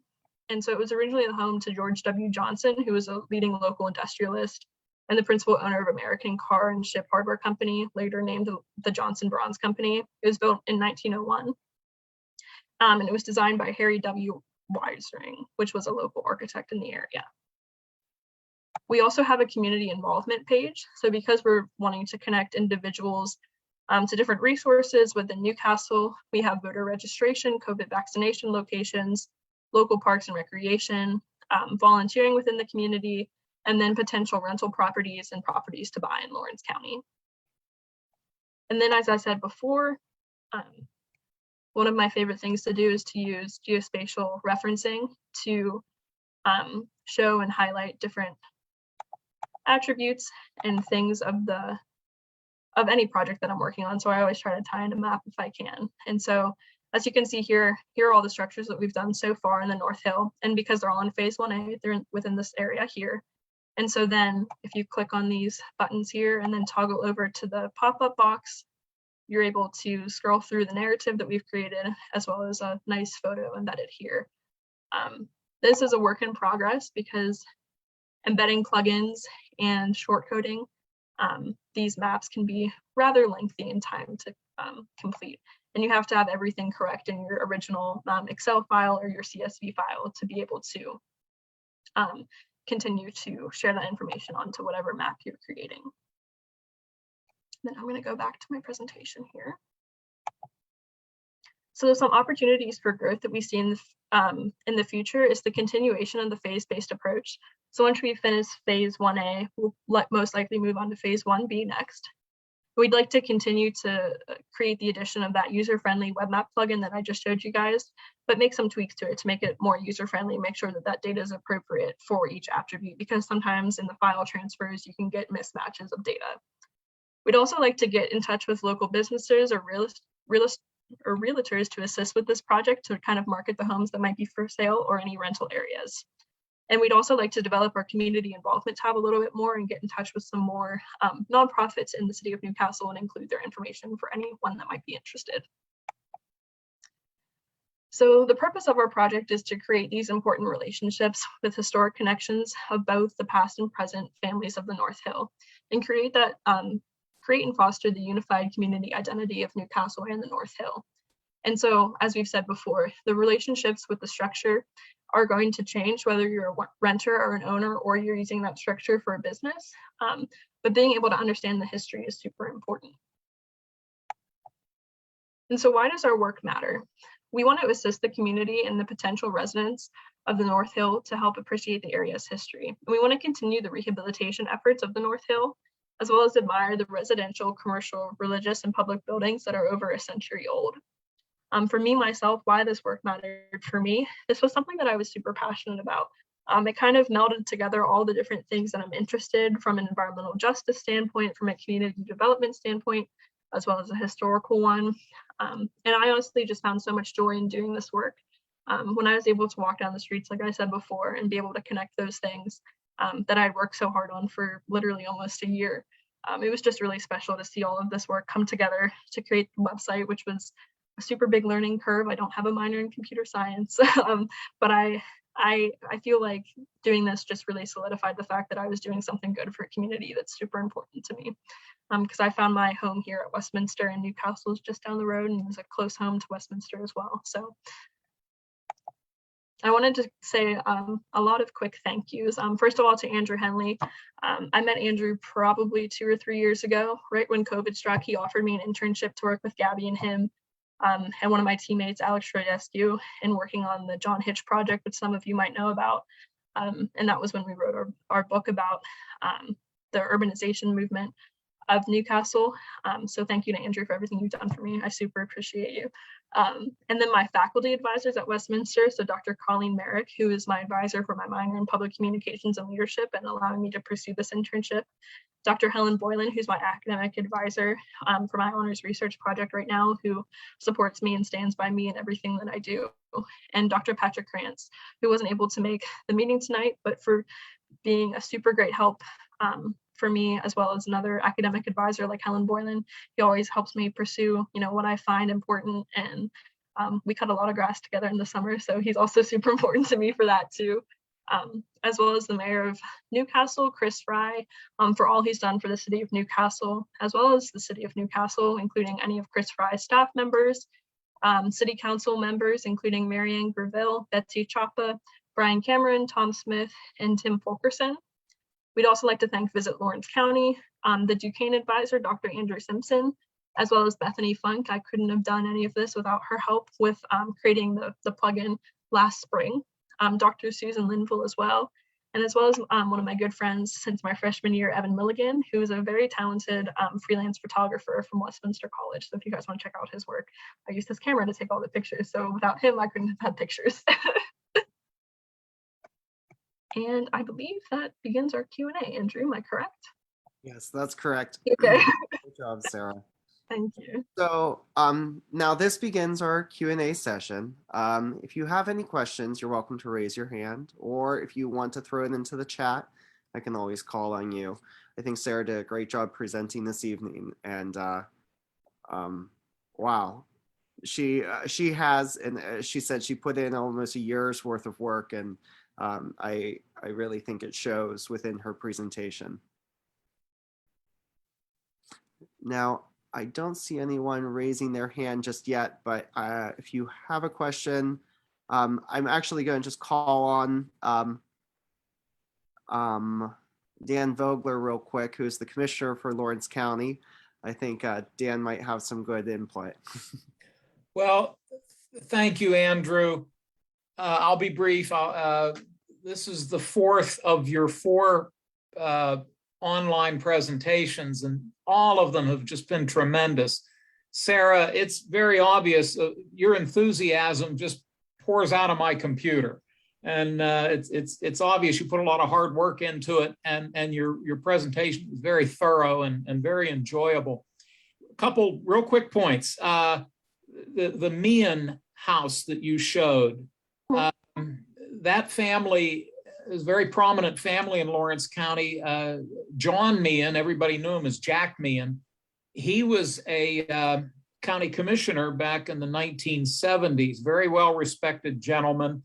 And so it was originally the home to George W. Johnson, who was a leading local industrialist and the principal owner of American Car and Ship Hardware Company, later named the Johnson Bronze Company. It was built in 1901. And it was designed by Harry W. Weisring, which was a local architect in the area. We also have a community involvement page. So because we're wanting to connect individuals to different resources within Newcastle, we have voter registration, COVID vaccination locations, local parks and recreation, volunteering within the community, and then potential rental properties and properties to buy in Lawrence County. And then, as I said before, one of my favorite things to do is to use geospatial referencing to show and highlight different attributes and things of any project that I'm working on. So I always try to tie in a map if I can. And so as you can see here are all the structures that we've done so far in the North Hill. And because they're all in phase 1A, they're within this area here. And so then if you click on these buttons here and then toggle over to the pop-up box, you're able to scroll through the narrative that we've created, as well as a nice photo embedded here. This is a work in progress because embedding plugins and short coding, these maps can be rather lengthy in time to complete. And you have to have everything correct in your original Excel file or your CSV file to be able to continue to share that information onto whatever map you're creating. Then I'm going to go back to my presentation here. So some opportunities for growth that we see in the future is the continuation of the phase-based approach. So once we finish phase 1A, we'll most likely move on to phase 1B next. We'd like to continue to create the addition of that user-friendly web map plugin that I just showed you guys, but make some tweaks to it to make it more user-friendly, make sure that that data is appropriate for each attribute, because sometimes in the file transfers, you can get mismatches of data. We'd also like to get in touch with local businesses or realtors to assist with this project to kind of market the homes that might be for sale or any rental areas. And we'd also like to develop our community involvement tab a little bit more and get in touch with some more nonprofits in the city of Newcastle and include their information for anyone that might be interested. So the purpose of our project is to create these important relationships with historic connections of both the past and present families of the North Hill, and create and foster the unified community identity of Newcastle and the North Hill. And so, as we've said before, the relationships with the structure are going to change whether you're a renter or an owner or you're using that structure for a business. But being able to understand the history is super important. And so why does our work matter? We want to assist the community and the potential residents of the North Hill to help appreciate the area's history. And we want to continue the rehabilitation efforts of the North Hill, as well as admire the residential, commercial, religious, and public buildings that are over a century old. For me, myself, why this work mattered for me, this was something that I was super passionate about. It kind of melded together all the different things that I'm interested from an environmental justice standpoint, from a community development standpoint, as well as a historical one. And I honestly just found so much joy in doing this work. When I was able to walk down the streets, like I said before, and be able to connect those things that I'd worked so hard on for literally almost a year. It was just really special to see all of this work come together to create the website, which was a super big learning curve. I don't have a minor in computer science, but I feel like doing this just really solidified the fact that I was doing something good for a community that's super important to me. Because I found my home here at Westminster, and Newcastle is just down the road, and it was a close home to Westminster as well. So I wanted to say a lot of quick thank yous. First of all, to Andrew Henley. I met Andrew probably 2 or 3 years ago, right when COVID struck. He offered me an internship to work with Gabby and him and one of my teammates, Alex Rodescu, in working on the John Hitch project, which some of you might know about. And that was when we wrote our book about the urbanization movement of Newcastle. So thank you to Andrew for everything you've done for me. I super appreciate you. And then my faculty advisors at Westminster, so Dr. Colleen Merrick, who is my advisor for my minor in public communications and leadership and allowing me to pursue this internship. Dr. Helen Boylan, who's my academic advisor for my honors research project right now, who supports me and stands by me in everything that I do. And Dr. Patrick Krantz, who wasn't able to make the meeting tonight, but for being a super great help for me, as well as another academic advisor like Helen Boylan. He always helps me pursue, what I find important. And we cut a lot of grass together in the summer, so he's also super important to me for that too. As well as the mayor of Newcastle, Chris Fry, for all he's done for the city of Newcastle, as well as the city of Newcastle, including any of Chris Fry's staff members, city council members, including Marianne Greville, Betsy Chapa, Brian Cameron, Tom Smith, and Tim Fulkerson. We'd also like to thank Visit Lawrence County, the Duquesne advisor, Dr. Andrew Simpson, as well as Bethany Funk. I couldn't have done any of this without her help with creating the plugin last spring. Dr. Susan Linville as well. And as well as one of my good friends since my freshman year, Evan Milligan, who is a very talented freelance photographer from Westminster College. So if you guys want to check out his work, I used his camera to take all the pictures. So without him, I couldn't have had pictures. And I believe that begins our Q&A. Andrew, am I correct? Yes, that's correct. Okay. Good job, Sarah. Thank you. So now this begins our Q&A session. If you have any questions, you're welcome to raise your hand, or if you want to throw it into the chat, I can always call on you. I think Sarah did a great job presenting this evening, and wow, she has, and she said she put in almost a year's worth of work, and I really think it shows within her presentation. Now, I don't see anyone raising their hand just yet, but if you have a question, I'm actually going to just call on Dan Vogler real quick, who's the commissioner for Lawrence County. I think Dan might have some good input. Well, thank you, Andrew. I'll be brief. This is the fourth of your 4 online presentations, and all of them have just been tremendous. Sarah, it's very obvious your enthusiasm just pours out of my computer, and it's obvious you put a lot of hard work into it, and your presentation was very thorough and very enjoyable. A couple real quick points. The Meehan house that you showed, that family is a very prominent family in Lawrence County. John Meehan, everybody knew him as Jack Meehan. He was a county commissioner back in the 1970s, very well-respected gentleman.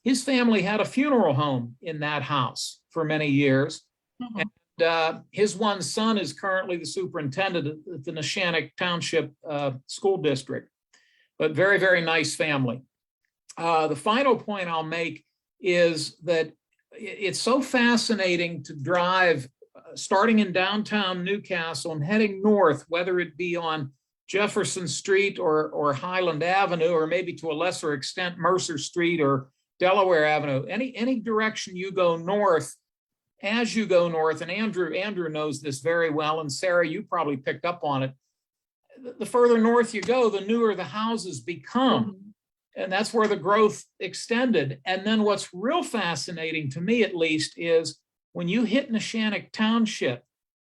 His family had a funeral home in that house for many years. Mm-hmm. And his one son is currently the superintendent at the Neshannock Township School District, but very, very nice family. The final point I'll make is that it's so fascinating to drive starting in downtown Newcastle and heading north, whether it be on Jefferson Street or Highland Avenue, or maybe to a lesser extent Mercer Street or Delaware Avenue. Any direction you go north, as you go north, and Andrew knows this very well, and Sarah, you probably picked up on it. The further north you go, the newer the houses become. Mm-hmm. And that's where the growth extended. And then what's real fascinating to me, at least, is when you hit Neshannock Township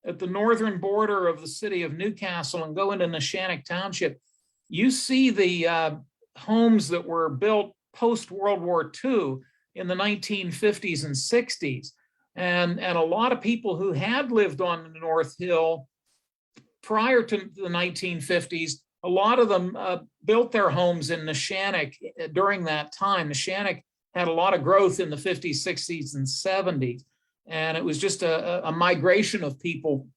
at the northern border of the city of Newcastle and go into Neshannock Township, you see the homes that were built post-World War II in the 1950s and 60s. And a lot of people who had lived on the North Hill prior to the 1950s, a lot of them built their homes in Neshannock during that time. Neshannock had a lot of growth in the 50s, 60s, and 70s. And it was just a migration of people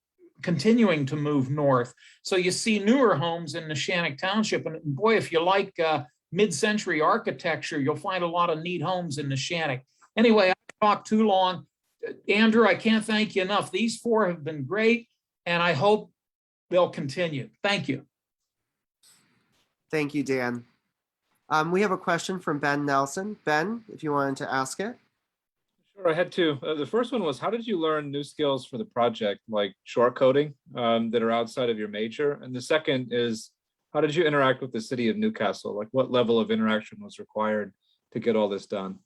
continuing to move north. So you see newer homes in Neshannock Township. And boy, if you like mid-century architecture, you'll find a lot of neat homes in Neshannock. Anyway, I talked too long. Andrew, I can't thank you enough. These 4 have been great, and I hope they'll continue. Thank you. Thank you, Dan. We have a question from Ben Nelson. Ben, if you wanted to ask it. Sure, I had two. The first one was, how did you learn new skills for the project, like short coding, that are outside of your major? And the second is, how did you interact with the city of Newcastle? Like, what level of interaction was required to get all this done?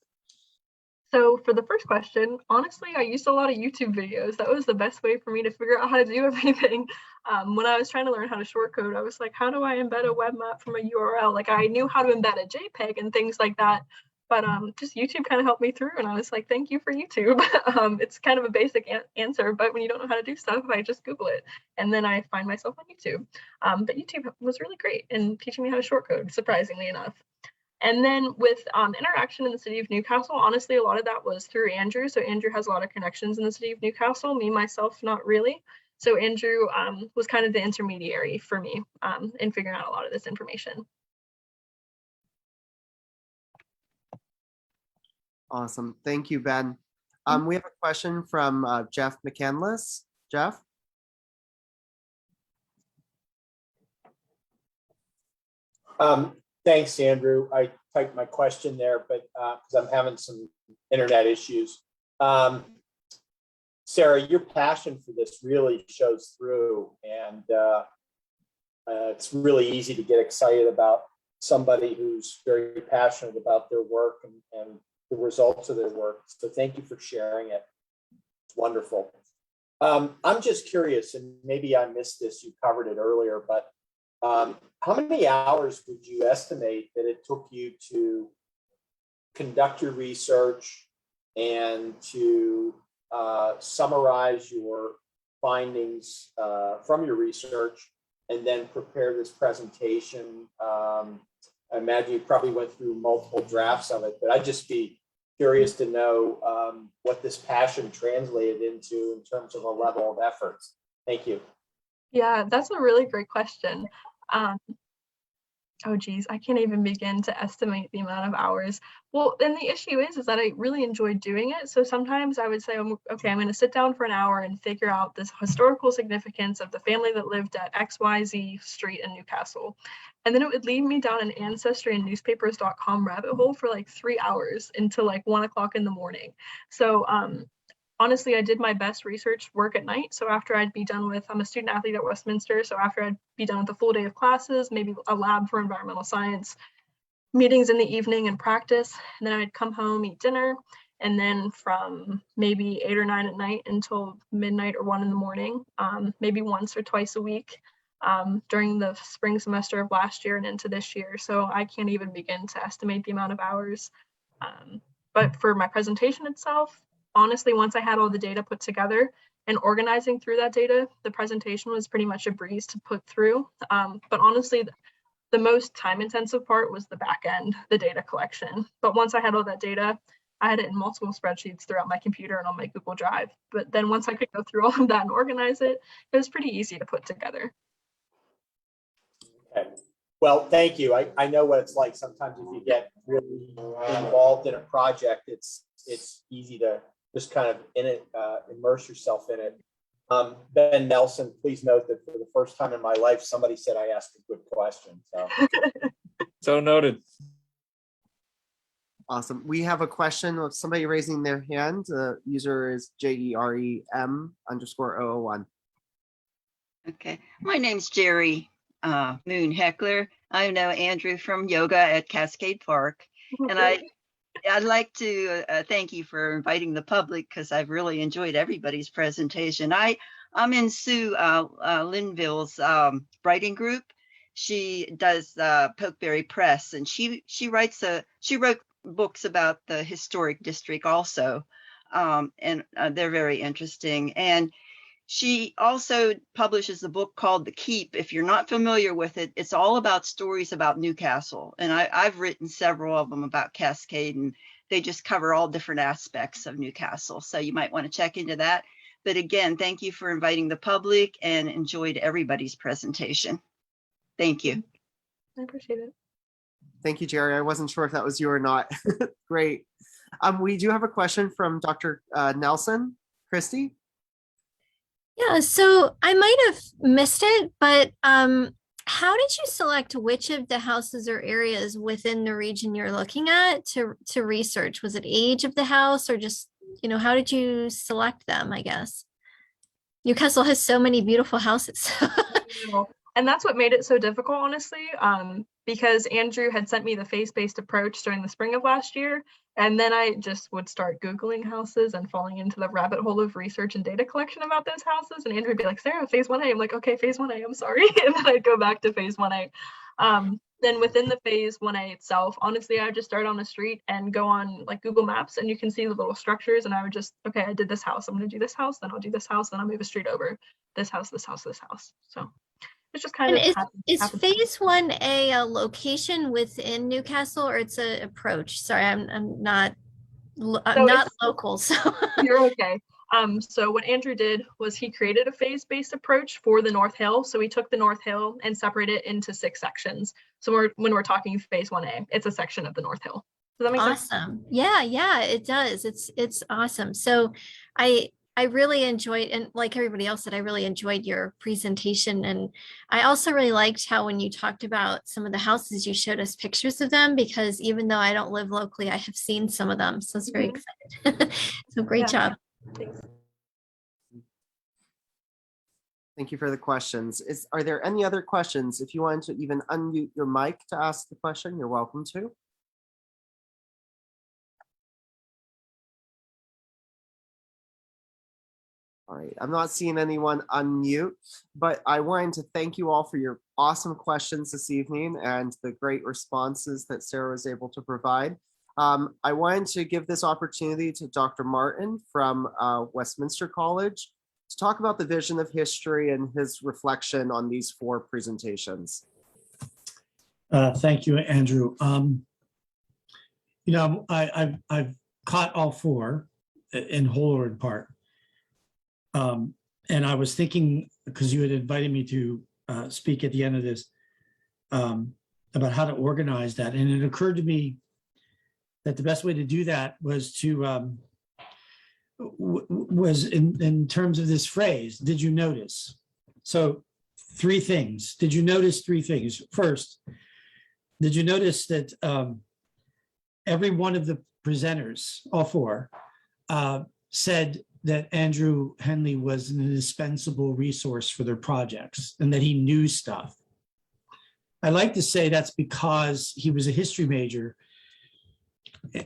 So for the first question, honestly, I used a lot of YouTube videos. That was the best way for me to figure out how to do everything. When I was trying to learn how to short code, I was like, how do I embed a web map from a URL? Like I knew how to embed a JPEG and things like that. But just YouTube kind of helped me through, and I was like, thank you for YouTube. It's kind of a basic answer, but when you don't know how to do stuff, I just Google it, and then I find myself on YouTube. But YouTube was really great in teaching me how to short code, surprisingly enough. And then with interaction in the city of Newcastle, honestly, a lot of that was through Andrew. So Andrew has a lot of connections in the city of Newcastle, me, myself, not really. So Andrew was kind of the intermediary for me in figuring out a lot of this information. Awesome. Thank you, Ben. We have a question from Jeff McCandless. Jeff? Thanks, Andrew. I typed my question there, but because I'm having some internet issues. Sarah, your passion for this really shows through, and it's really easy to get excited about somebody who's very passionate about their work and the results of their work. So thank you for sharing it. It's wonderful. I'm just curious, and maybe I missed this, you covered it earlier, but how many hours would you estimate that it took you to conduct your research and to summarize your findings from your research and then prepare this presentation? I imagine you probably went through multiple drafts of it, but I'd just be curious to know what this passion translated into in terms of a level of efforts. Thank you. Yeah, that's a really great question. Oh geez, I can't even begin to estimate the amount of hours. Well, and the issue is that I really enjoyed doing it. So sometimes I would say, okay, I'm going to sit down for an hour and figure out this historical significance of the family that lived at XYZ Street in Newcastle. And then it would lead me down an ancestry and newspapers.com rabbit hole for like 3 hours until like 1 o'clock in the morning. So honestly, I did my best research work at night. So after I'd be done with, I'm a student athlete at Westminster. So after I'd be done with a full day of classes, maybe a lab for environmental science, meetings in the evening and practice, and then I'd come home, eat dinner. And then from maybe 8 or 9 at night until midnight or 1 in the morning, maybe once or twice a week during the spring semester of last year and into this year. So I can't even begin to estimate the amount of hours. But for my presentation itself, honestly, once I had all the data put together and organizing through that data, the presentation was pretty much a breeze to put through. But honestly, the most time-intensive part was the back end, the data collection. But once I had all that data, I had it in multiple spreadsheets throughout my computer and on my Google Drive. But then once I could go through all of that and organize it, it was pretty easy to put together. Okay. Well, thank you. I know what it's like. Sometimes if you get really involved in a project, it's easy to just kind of in it, immerse yourself in it. Ben Nelson, please note that for the first time in my life, somebody said I asked a good question. So, So noted. Awesome. We have a question of somebody raising their hand. The user is JEREM_001. Okay, my name's Jerry Moon Heckler. I know Andrew from yoga at Cascade Park, and I'd like to thank you for inviting the public because I've really enjoyed everybody's presentation. I'm in Sue Linville's writing group. She does Pokeberry Press, and she wrote books about the historic district also, and they're very interesting. And she also publishes a book called The Keep. If you're not familiar with it, it's all about stories about Newcastle. And I've written several of them about Cascade, and they just cover all different aspects of Newcastle. So you might want to check into that. But again, thank you for inviting the public and enjoyed everybody's presentation. Thank you. I appreciate it. Thank you, Jerry. I wasn't sure if that was you or not. Great. We do have a question from Dr. Nelson. Christy? Yeah, so I might have missed it, but How did you select which of the houses or areas within the region you're looking at to research? Was it age of the house or just, how did you select them, I guess? Newcastle has so many beautiful houses. know. And that's what made it so difficult, honestly, because Andrew had sent me the phase-based approach during the spring of last year. And then I just would start Googling houses and falling into the rabbit hole of research and data collection about those houses. And Andrew would be like, Sarah, phase 1A. I'm like, okay, phase 1A, I'm sorry. And then I'd go back to phase 1A. Then within the phase 1A itself, honestly, I would just start on the street and go on like Google Maps and you can see the little structures. And I would just, okay, I did this house. I'm going to do this house, then I'll do this house, then I'll move a street over. This house, this house, this house. So it's just kind And of is phase 1A a location within Newcastle or it's an approach? Sorry, I'm not So not it's- local, so You're okay. So what Andrew did was he created a phase-based approach for the North Hill. So we took the North Hill and separated it into 6 sections. So when we're talking phase 1A, it's a section of the North Hill. Does that make sense? awesome. Yeah, it does. It's awesome. So I really enjoyed, and like everybody else said, I really enjoyed your presentation. And I also really liked how when you talked about some of the houses, you showed us pictures of them because even though I don't live locally, I have seen some of them. So it's very excited. So great Yeah. job. Thanks. Thank you for the questions. Are there any other questions? If you want to even unmute your mic to ask the question, you're welcome to. All right, I'm not seeing anyone unmute, but I wanted to thank you all for your awesome questions this evening and the great responses that Sarah was able to provide. I wanted to give this opportunity to Dr. Martin from Westminster College to talk about the vision of history and his reflection on these 4 presentations. Thank you, Andrew. I've caught all 4 in whole or in part. And I was thinking, because you had invited me to speak at the end of this, about how to organize that. And it occurred to me that the best way to do that was to was in terms of this phrase, did you notice? So 3 things. Did you notice 3 things? First, did you notice that every one of the presenters, all 4, said that Andrew Henley was an indispensable resource for their projects and that he knew stuff? I like to say that's because he was a history major,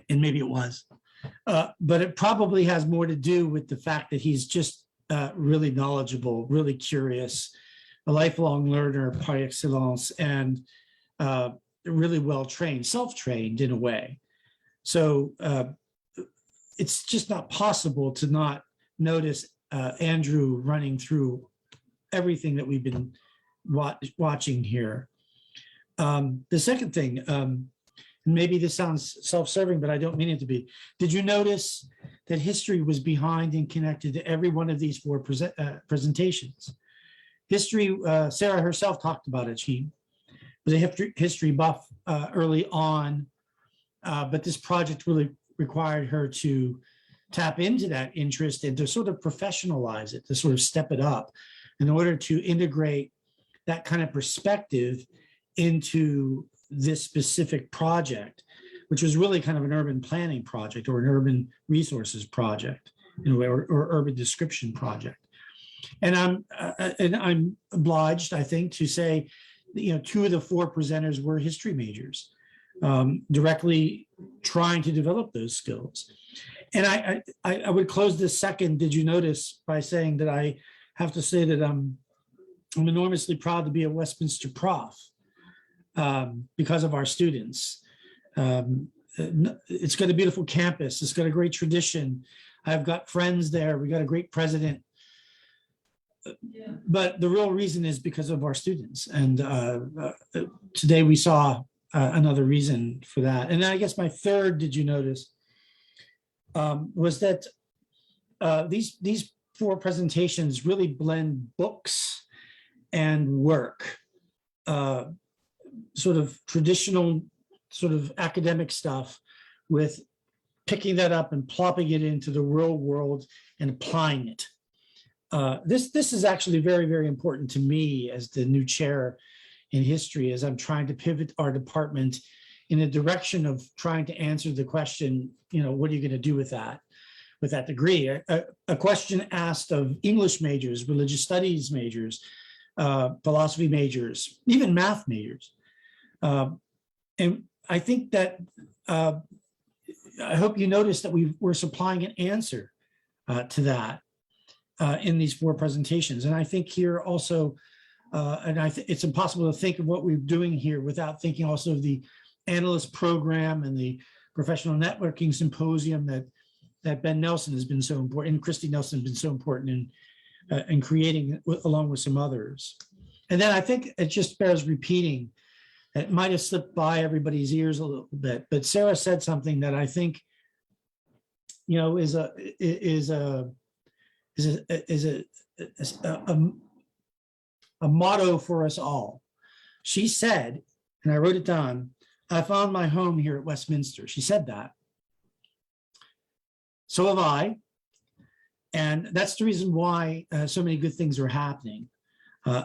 and maybe it was, but it probably has more to do with the fact that he's just really knowledgeable, really curious, a lifelong learner par excellence, and really well-trained, self-trained in a way. So it's just not possible to not notice Andrew running through everything that we've been watching here. The second thing, maybe this sounds self-serving, but I don't mean it to be. Did you notice that history was behind and connected to every one of these 4 presentations? History, Sarah herself talked about it. She was a history buff early on, but this project really required her to tap into that interest and to sort of professionalize it, to sort of step it up in order to integrate that kind of perspective into this specific project, which was really kind of an urban planning project or an urban resources project, in a way, or urban description project. And I'm obliged, I think, to say, 2 of the 4 presenters were history majors, directly trying to develop those skills. And I would close this second, did you notice, by saying that I have to say that I'm enormously proud to be a Westminster prof because of our students. It's got a beautiful campus. It's got a great tradition. I've got friends there. We got a great president. But the real reason is because of our students. And today we saw another reason for that. And I guess my third, did you notice, was that these 4 presentations really blend books and work, sort of traditional, sort of academic stuff, with picking that up and plopping it into the real world and applying it. This is actually very, very important to me as the new chair in history as I'm trying to pivot our department in a direction of trying to answer the question, what are you going to do with that degree? A question asked of English majors, religious studies majors, philosophy majors, even math majors. And I think that I hope you notice that we're supplying an answer to that in these 4 presentations. And I think here also, it's impossible to think of what we're doing here without thinking also of the analyst program and the professional networking symposium that Ben Nelson has been so important, and Christy Nelson has been so important in creating, along with some others. And then I think it just bears repeating. It might have slipped by everybody's ears a little bit, but Sarah said something that I think, is a motto for us all. She said, and I wrote it down, I found my home here at Westminster. She said that. So have I. And that's the reason why so many good things are happening.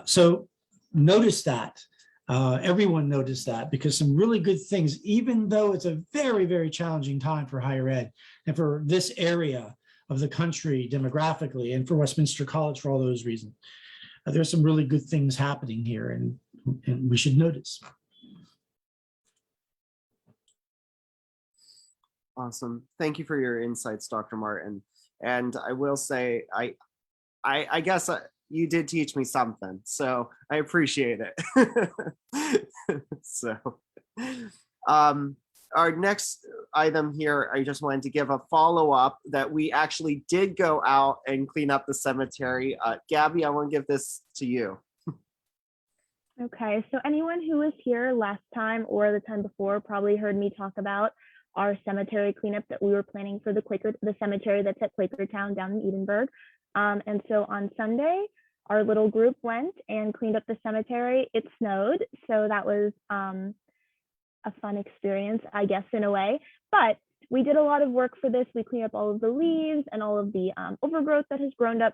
So notice that. Everyone noticed that, because some really good things, even though it's a very, very challenging time for higher ed and for this area of the country demographically, and for Westminster College for all those reasons, there's some really good things happening here, and we should notice. Awesome. Thank you for your insights, Dr. Martin. And I will say, I guess you did teach me something, so I appreciate it. So, our next item here, I just wanted to give a follow-up that we actually did go out and clean up the cemetery. Gabby, I want to give this to you. Okay, so anyone who was here last time or the time before probably heard me talk about our cemetery cleanup that we were planning for the cemetery that's at Quakertown down in Edinburgh. And so on Sunday, our little group went and cleaned up the cemetery. It snowed, so that was a fun experience, I guess, in a way. But we did a lot of work for this. We cleaned up all of the leaves and all of the overgrowth that has grown up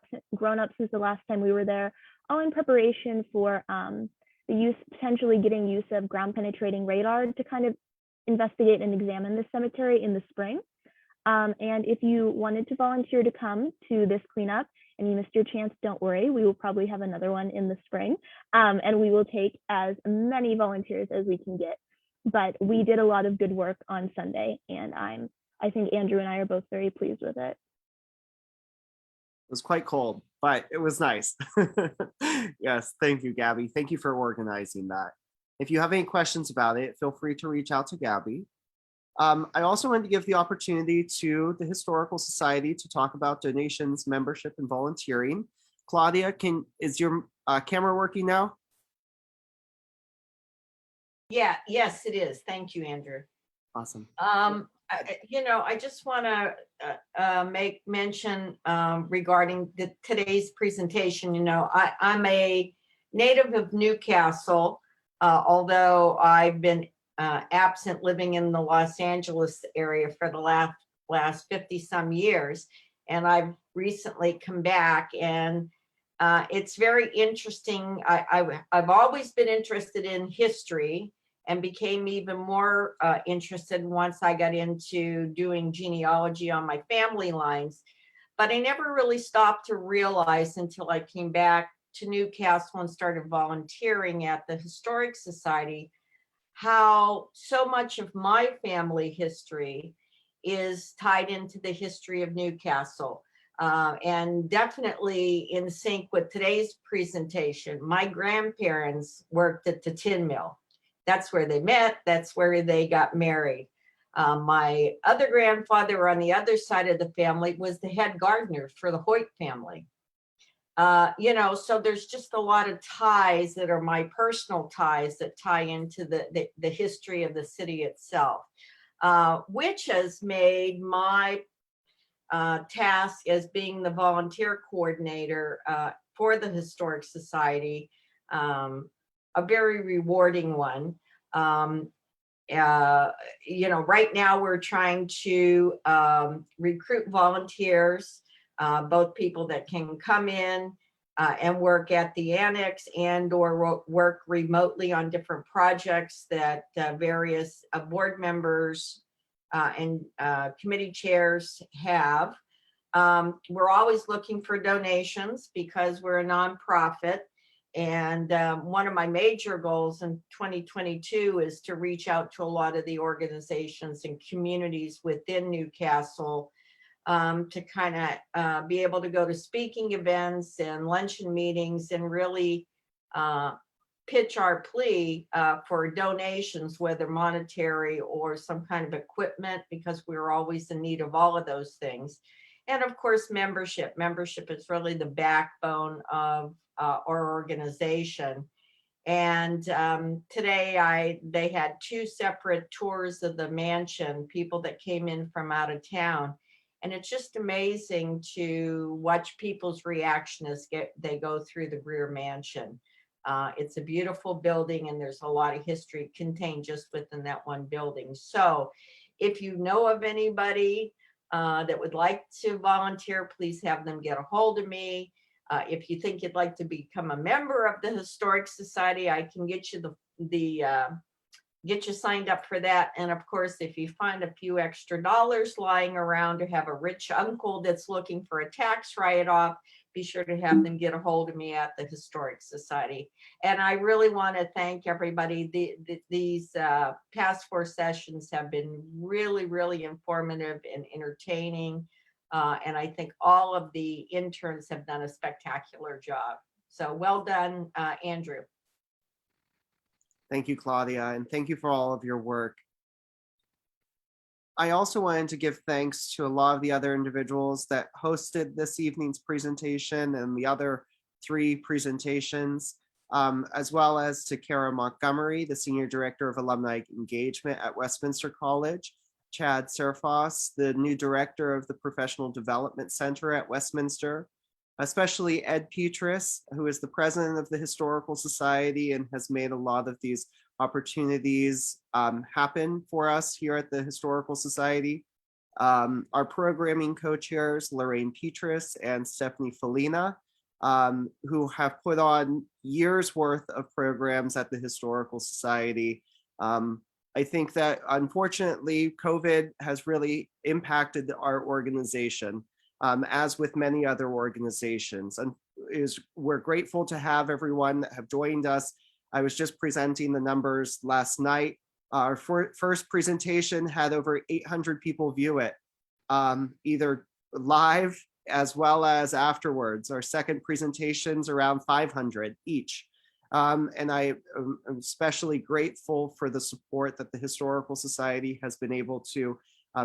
since the last time we were there, all in preparation for potentially getting use of ground penetrating radar to kind of investigate and examine the cemetery in the spring. And if you wanted to volunteer to come to this cleanup and you missed your chance, don't worry, we will probably have another one in the spring. And we will take as many volunteers as we can get. But we did a lot of good work on Sunday, and I think Andrew and I are both very pleased with it. It was quite cold, but it was nice. Yes, thank you, Gabby. Thank you for organizing that. If you have any questions about it, feel free to reach out to Gabby. I also wanted to give the opportunity to the Historical Society to talk about donations, membership, and volunteering. Claudia, is your camera working now? Yeah, yes, it is. Thank you, Andrew. Awesome. I just want to make mention regarding today's presentation. I'm a native of Newcastle, although I've been absent living in the Los Angeles area for the last 50 some years. And I've recently come back, and it's very interesting. I've always been interested in history and became even more interested once I got into doing genealogy on my family lines. But I never really stopped to realize until I came back to Newcastle and started volunteering at the Historic Society how so much of my family history is tied into the history of Newcastle. And definitely in sync with today's presentation. My grandparents worked at the tin mill. That's where they met. That's where they got married. My other grandfather on the other side of the family was the head gardener for the Hoyt family. So there's just a lot of ties that are my personal ties that tie into the history of the city itself, which has made my task as being the volunteer coordinator for the Historic Society a very rewarding one. Right now we're trying to recruit volunteers, both people that can come in and work at the annex and or work remotely on different projects that various board members and committee chairs have. We're always looking for donations because we're a nonprofit. And one of my major goals in 2022 is to reach out to a lot of the organizations and communities within Newcastle to kind of be able to go to speaking events and luncheon meetings and really pitch our plea for donations, whether monetary or some kind of equipment, because we're always in need of all of those things. And of course, membership. Membership is really the backbone of our organization. And today they had 2 separate tours of the mansion, people that came in from out of town. And it's just amazing to watch people's reaction as they go through the Greer Mansion. It's a beautiful building and there's a lot of history contained just within that one building. So if you know of anybody that would like to volunteer, please have them get a hold of me. If you think you'd like to become a member of the Historic Society, I can get you get you signed up for that. And of course, if you find a few extra dollars lying around or have a rich uncle that's looking for a tax write-off, be sure to have them get a hold of me at the Historic Society. And I really want to thank everybody. These past 4 sessions have been really, really informative and entertaining. And I think all of the interns have done a spectacular job. So well done, Andrew. Thank you, Claudia, and thank you for all of your work. I also wanted to give thanks to a lot of the other individuals that hosted this evening's presentation and the other 3 presentations, as well as to Kara Montgomery, the Senior Director of Alumni Engagement at Westminster College, Chad Serfos, the new Director of the Professional Development Center at Westminster, especially Ed Petrus, who is the President of the Historical Society and has made a lot of these opportunities happen for us here at the Historical Society. Our programming co-chairs, Lorraine Petrus and Stephanie Felina, who have put on years worth of programs at the Historical Society. I think that unfortunately, COVID has really impacted our organization, as with many other organizations. And we're grateful to have everyone that have joined us. I was just presenting the numbers last night. Our first presentation had over 800 people view it, either live as well as afterwards. Our second presentation's around 500 each. And I am especially grateful for the support that the Historical Society has been able to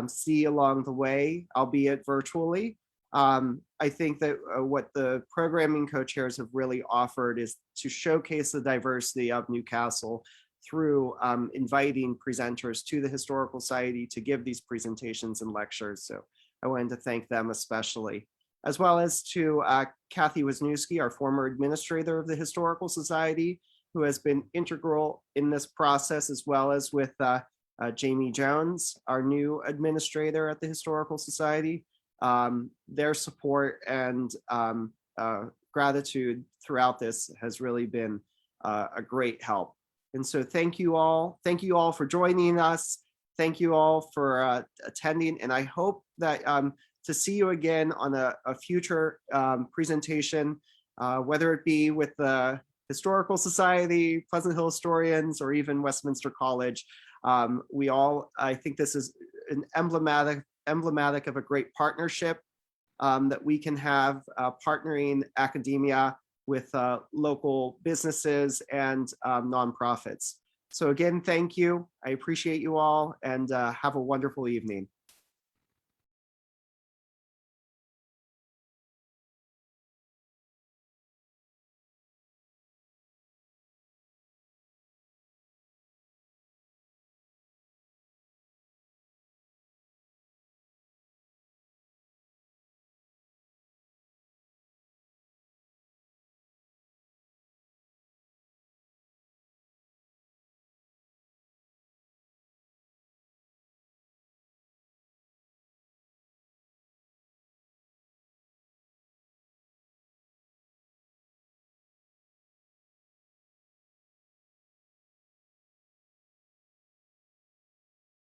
see along the way, albeit virtually. I think that what the programming co-chairs have really offered is to showcase the diversity of Newcastle through inviting presenters to the Historical Society to give these presentations and lectures. So I wanted to thank them especially, as well as to Kathy Wisniewski, our former administrator of the Historical Society, who has been integral in this process, as well as with Jamie Jones, our new administrator at the Historical Society. Their support and gratitude throughout this has really been a great help. And so thank you all. Thank you all for joining us. Thank you all for attending. And I hope that to see you again on a future presentation, whether it be with the Historical Society, Pleasant Hill Historians, or even Westminster College. I think this is an emblematic of a great partnership that we can have, partnering academia with local businesses and nonprofits. So again, thank you. I appreciate you all, and have a wonderful evening.